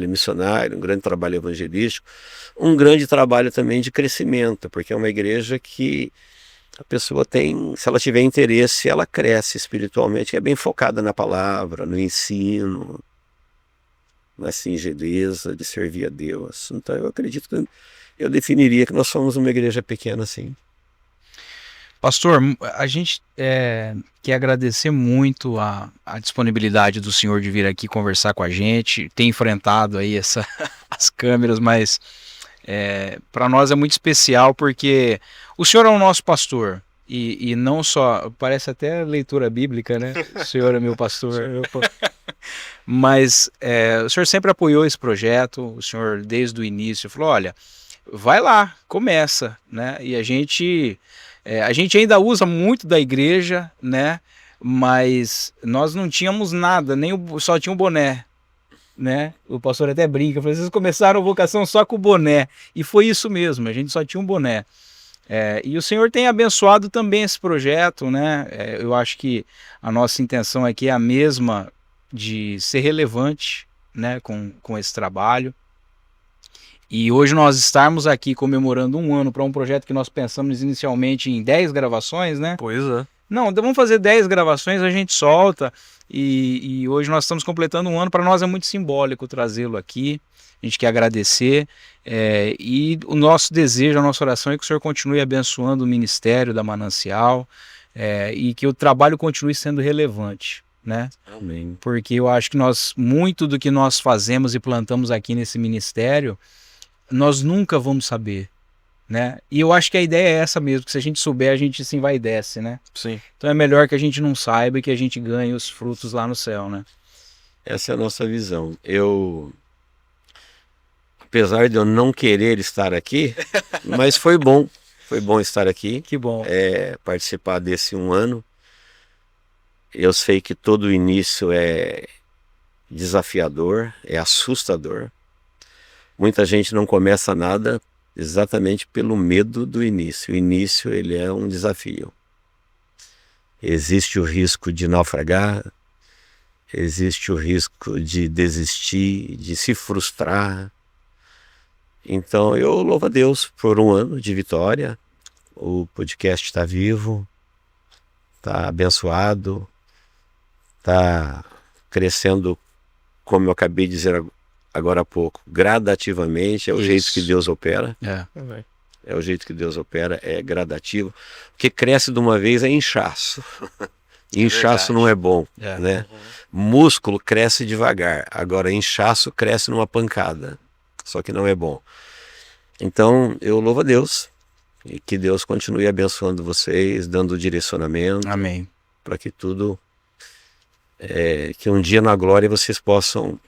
missionário, um grande trabalho evangelístico, um grande trabalho também de crescimento, porque é uma igreja que a pessoa tem, se ela tiver interesse, ela cresce espiritualmente, é bem focada na palavra, no ensino, na singeleza de servir a Deus. Então eu acredito que eu definiria que nós somos uma igreja pequena, sim. Pastor, a gente quer agradecer muito a disponibilidade do senhor de vir aqui conversar com a gente, ter enfrentado aí as câmeras, mas para nós é muito especial porque o senhor é o nosso pastor e não só, parece até leitura bíblica, né? O senhor é meu pastor. Mas o senhor sempre apoiou esse projeto, o senhor desde o início falou, olha, vai lá, começa, né? E a gente ainda usa muito da igreja, né? Mas nós não tínhamos nada, só tinha um boné, né? O pastor até brinca, vocês começaram a vocação só com o boné, e foi isso mesmo, a gente só tinha um boné. E o Senhor tem abençoado também esse projeto, né? Eu acho que a nossa intenção aqui é a mesma, de ser relevante, né, com esse trabalho. E hoje nós estarmos aqui comemorando um ano para um projeto que nós pensamos inicialmente em 10 gravações, né? Pois é. Não, vamos fazer 10 gravações, a gente solta. E hoje nós estamos completando um ano, para nós é muito simbólico trazê-lo aqui. A gente quer agradecer. E o nosso desejo, a nossa oração é que o Senhor continue abençoando o ministério da Manancial e que o trabalho continue sendo relevante, né? Amém. Porque eu acho que muito do que nós fazemos e plantamos aqui nesse ministério, nós nunca vamos saber, né? E eu acho que a ideia é essa mesmo, que se a gente souber, a gente se envaidece, né? Sim. Então é melhor que a gente não saiba e que a gente ganhe os frutos lá no céu, né? Essa é a nossa visão. Apesar de eu não querer estar aqui, mas foi bom estar aqui. Que bom. Participar desse um ano. Eu sei que todo início é desafiador, é assustador. Muita gente não começa nada exatamente pelo medo do início. O início, ele é um desafio. Existe o risco de naufragar, existe o risco de desistir, de se frustrar. Então eu louvo a Deus por um ano de vitória. O podcast está vivo, está abençoado, está crescendo, como eu acabei de dizer agora há pouco, gradativamente. É o jeito que Deus opera. É o jeito que Deus opera, é gradativo. O que cresce de uma vez é inchaço. Inchaço não é bom, né? Músculo cresce devagar, agora inchaço cresce numa pancada, só que não é bom. Então eu louvo a Deus e que Deus continue abençoando vocês, dando direcionamento. Amém. Para que tudo, que um dia na glória vocês possam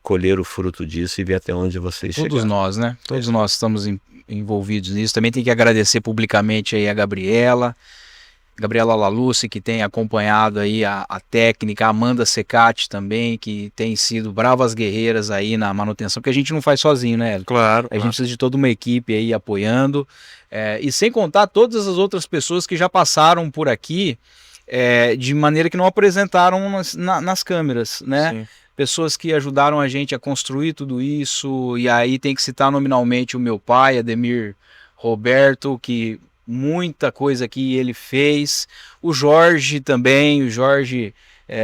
colher o fruto disso e ver até onde vocês chegaram. Todos nós, né? Todos nós estamos envolvidos nisso. Também tem que agradecer publicamente aí a Gabriela Laluce, que tem acompanhado aí a técnica, a Amanda Secati também, que tem sido bravas guerreiras aí na manutenção, porque a gente não faz sozinho, né, Hélio? Claro. A gente precisa de toda uma equipe aí apoiando, e sem contar todas as outras pessoas que já passaram por aqui, de maneira que não apresentaram nas câmeras, né? Sim. Pessoas que ajudaram a gente a construir tudo isso, e aí tem que citar nominalmente o meu pai, Ademir Roberto, que muita coisa que ele fez, o Jorge também, o Jorge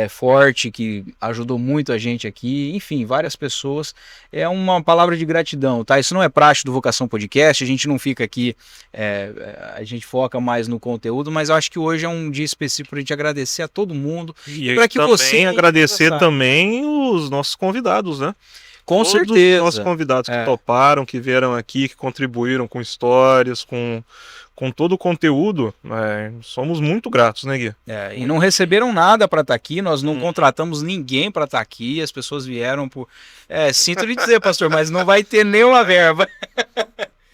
Forte, que ajudou muito a gente aqui, enfim, várias pessoas. É uma palavra de gratidão, tá? Isso não é praxe do Vocação Podcast, a gente não fica aqui, a gente foca mais no conteúdo, mas eu acho que hoje é um dia específico para a gente agradecer a todo mundo. E para que também você agradecer também os nossos convidados, né? Com Todos certeza. os nossos convidados que toparam, que vieram aqui, que contribuíram com histórias, com todo o conteúdo, somos muito gratos, né, Gui? E não receberam nada para estar aqui, nós não contratamos ninguém para estar aqui, as pessoas vieram por... sinto lhe dizer, pastor, mas não vai ter nenhuma verba.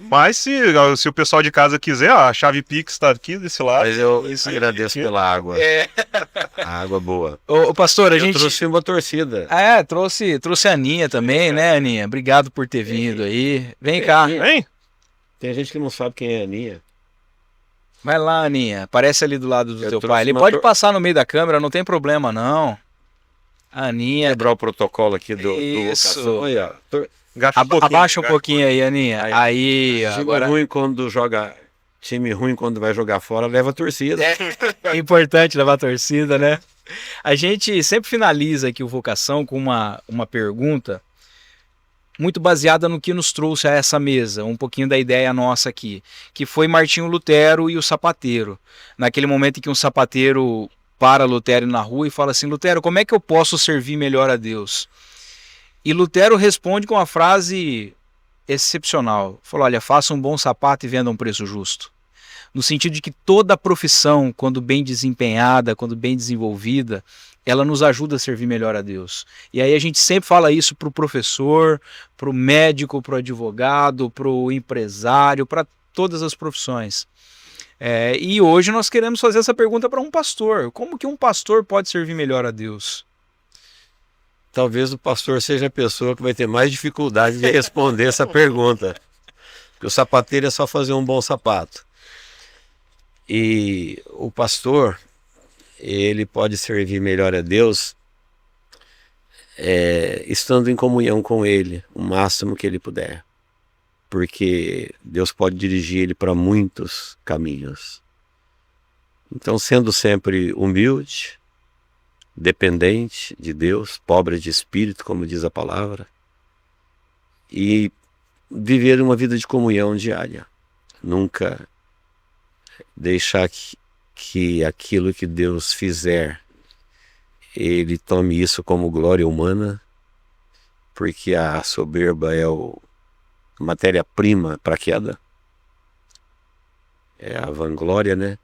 Mas se o pessoal de casa quiser, a chave Pix está aqui desse lado. Mas eu agradeço pela água. A água boa. Ô, pastor, eu trouxe uma torcida. Trouxe a Aninha também, né, Aninha? Obrigado por ter vindo aí. Vem cá. Vem. Tem gente que não sabe quem é a Aninha. Vai lá, Aninha. Aparece ali do lado do teu pai. Ele pode passar no meio da câmera, não tem problema, não. A Aninha... Quebrar o protocolo aqui do Vocação. Olha, abaixa um pouquinho aí, Aninha. Aí, agora... ruim quando joga... Time ruim quando vai jogar fora, leva a torcida. É importante levar a torcida, né? A gente sempre finaliza aqui o Vocação com uma pergunta muito baseada no que nos trouxe a essa mesa, um pouquinho da ideia nossa aqui, que foi Martinho Lutero e o sapateiro. Naquele momento em que um sapateiro para Lutero na rua e fala assim: Lutero, como é que eu posso servir melhor a Deus? E Lutero responde com uma frase excepcional. Falou: olha, faça um bom sapato e venda a um preço justo. No sentido de que toda profissão, quando bem desempenhada, quando bem desenvolvida, ela nos ajuda a servir melhor a Deus. E aí a gente sempre fala isso para o professor, para o médico, para o advogado, para o empresário, para todas as profissões. E hoje nós queremos fazer essa pergunta para um pastor. Como que um pastor pode servir melhor a Deus? Talvez o pastor seja a pessoa que vai ter mais dificuldade de responder essa pergunta. Porque o sapateiro é só fazer um bom sapato. E o pastor, ele pode servir melhor a Deus estando em comunhão com Ele, o máximo que ele puder. Porque Deus pode dirigir ele para muitos caminhos. Então, sendo sempre humilde, dependente de Deus, pobre de espírito, como diz a palavra, e viver uma vida de comunhão diária. Nunca deixar que aquilo que Deus fizer, ele tome isso como glória humana, porque a soberba é a matéria-prima para a queda, é a vanglória, né?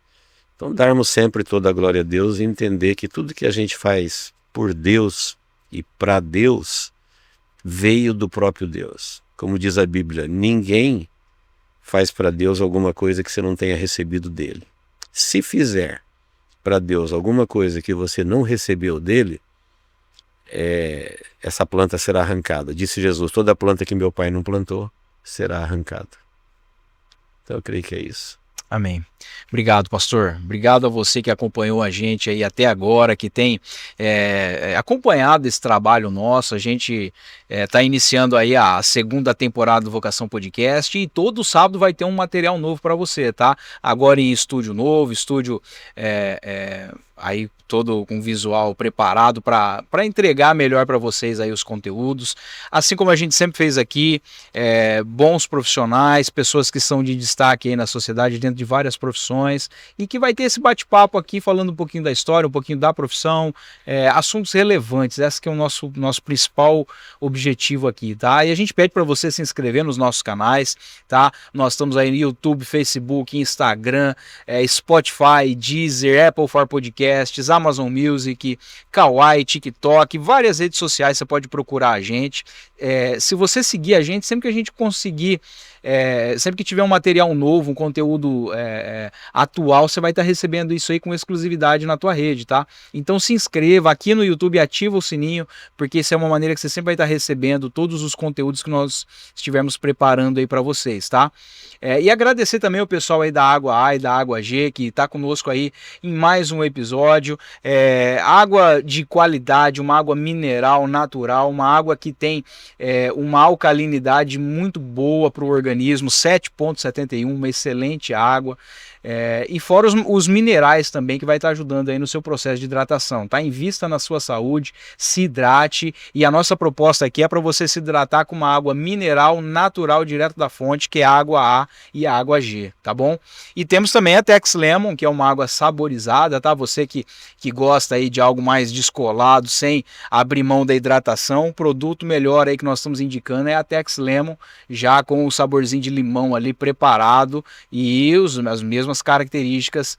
Então darmos sempre toda a glória a Deus e entender que tudo que a gente faz por Deus e para Deus veio do próprio Deus. Como diz a Bíblia, ninguém faz para Deus alguma coisa que você não tenha recebido dele. Se fizer para Deus alguma coisa que você não recebeu dele, essa planta será arrancada. Disse Jesus: toda planta que meu Pai não plantou será arrancada. Então eu creio que é isso. Amém. Obrigado, pastor. Obrigado a você que acompanhou a gente aí até agora, que tem acompanhado esse trabalho nosso. A gente está iniciando aí a segunda temporada do Vocação Podcast e todo sábado vai ter um material novo para você, tá? Agora em estúdio novo, estúdio aí todo com visual preparado para entregar melhor para vocês aí os conteúdos. Assim como a gente sempre fez aqui, bons profissionais, pessoas que são de destaque aí na sociedade dentro de várias profissões e que vai ter esse bate-papo aqui falando um pouquinho da história, um pouquinho da profissão, assuntos relevantes. Esse que é o nosso principal objetivo aqui, tá? E a gente pede para você se inscrever nos nossos canais, tá? Nós estamos aí no YouTube, Facebook, Instagram, Spotify, Deezer, Apple for Podcasts, Amazon Music, Kawaii, TikTok, várias redes sociais, você pode procurar a gente. Se você seguir a gente, sempre que a gente conseguir, sempre que tiver um material novo, um conteúdo atual, você vai estar recebendo isso aí com exclusividade na tua rede, tá? Então se inscreva aqui no YouTube, ativa o sininho, porque isso é uma maneira que você sempre vai estar recebendo todos os conteúdos que nós estivermos preparando aí para vocês, tá? E agradecer também o pessoal aí da Água A e da Água G, que está conosco aí em mais um episódio. Água de qualidade, uma água mineral, natural, uma água que tem uma alcalinidade muito boa para o organismo, 7,71, uma excelente água. E fora os minerais também, que vai estar ajudando aí no seu processo de hidratação, tá? Invista na sua saúde, se hidrate, e a nossa proposta aqui é para você se hidratar com uma água mineral natural direto da fonte, que é a água A e a água G, tá bom? E temos também a Tex Lemon, que é uma água saborizada, tá? Você que gosta aí de algo mais descolado, sem abrir mão da hidratação, o produto melhor aí que nós estamos indicando é a Tex Lemon, já com o saborzinho de limão ali preparado e as mesmas características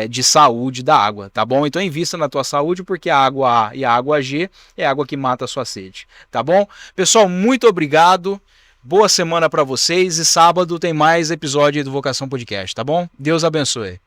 de saúde da água, tá bom? Então invista na tua saúde, porque a água A e a água G é a água que mata a sua sede, tá bom? Pessoal, muito obrigado, boa semana para vocês, e sábado tem mais episódio do Vocação Podcast, tá bom? Deus abençoe.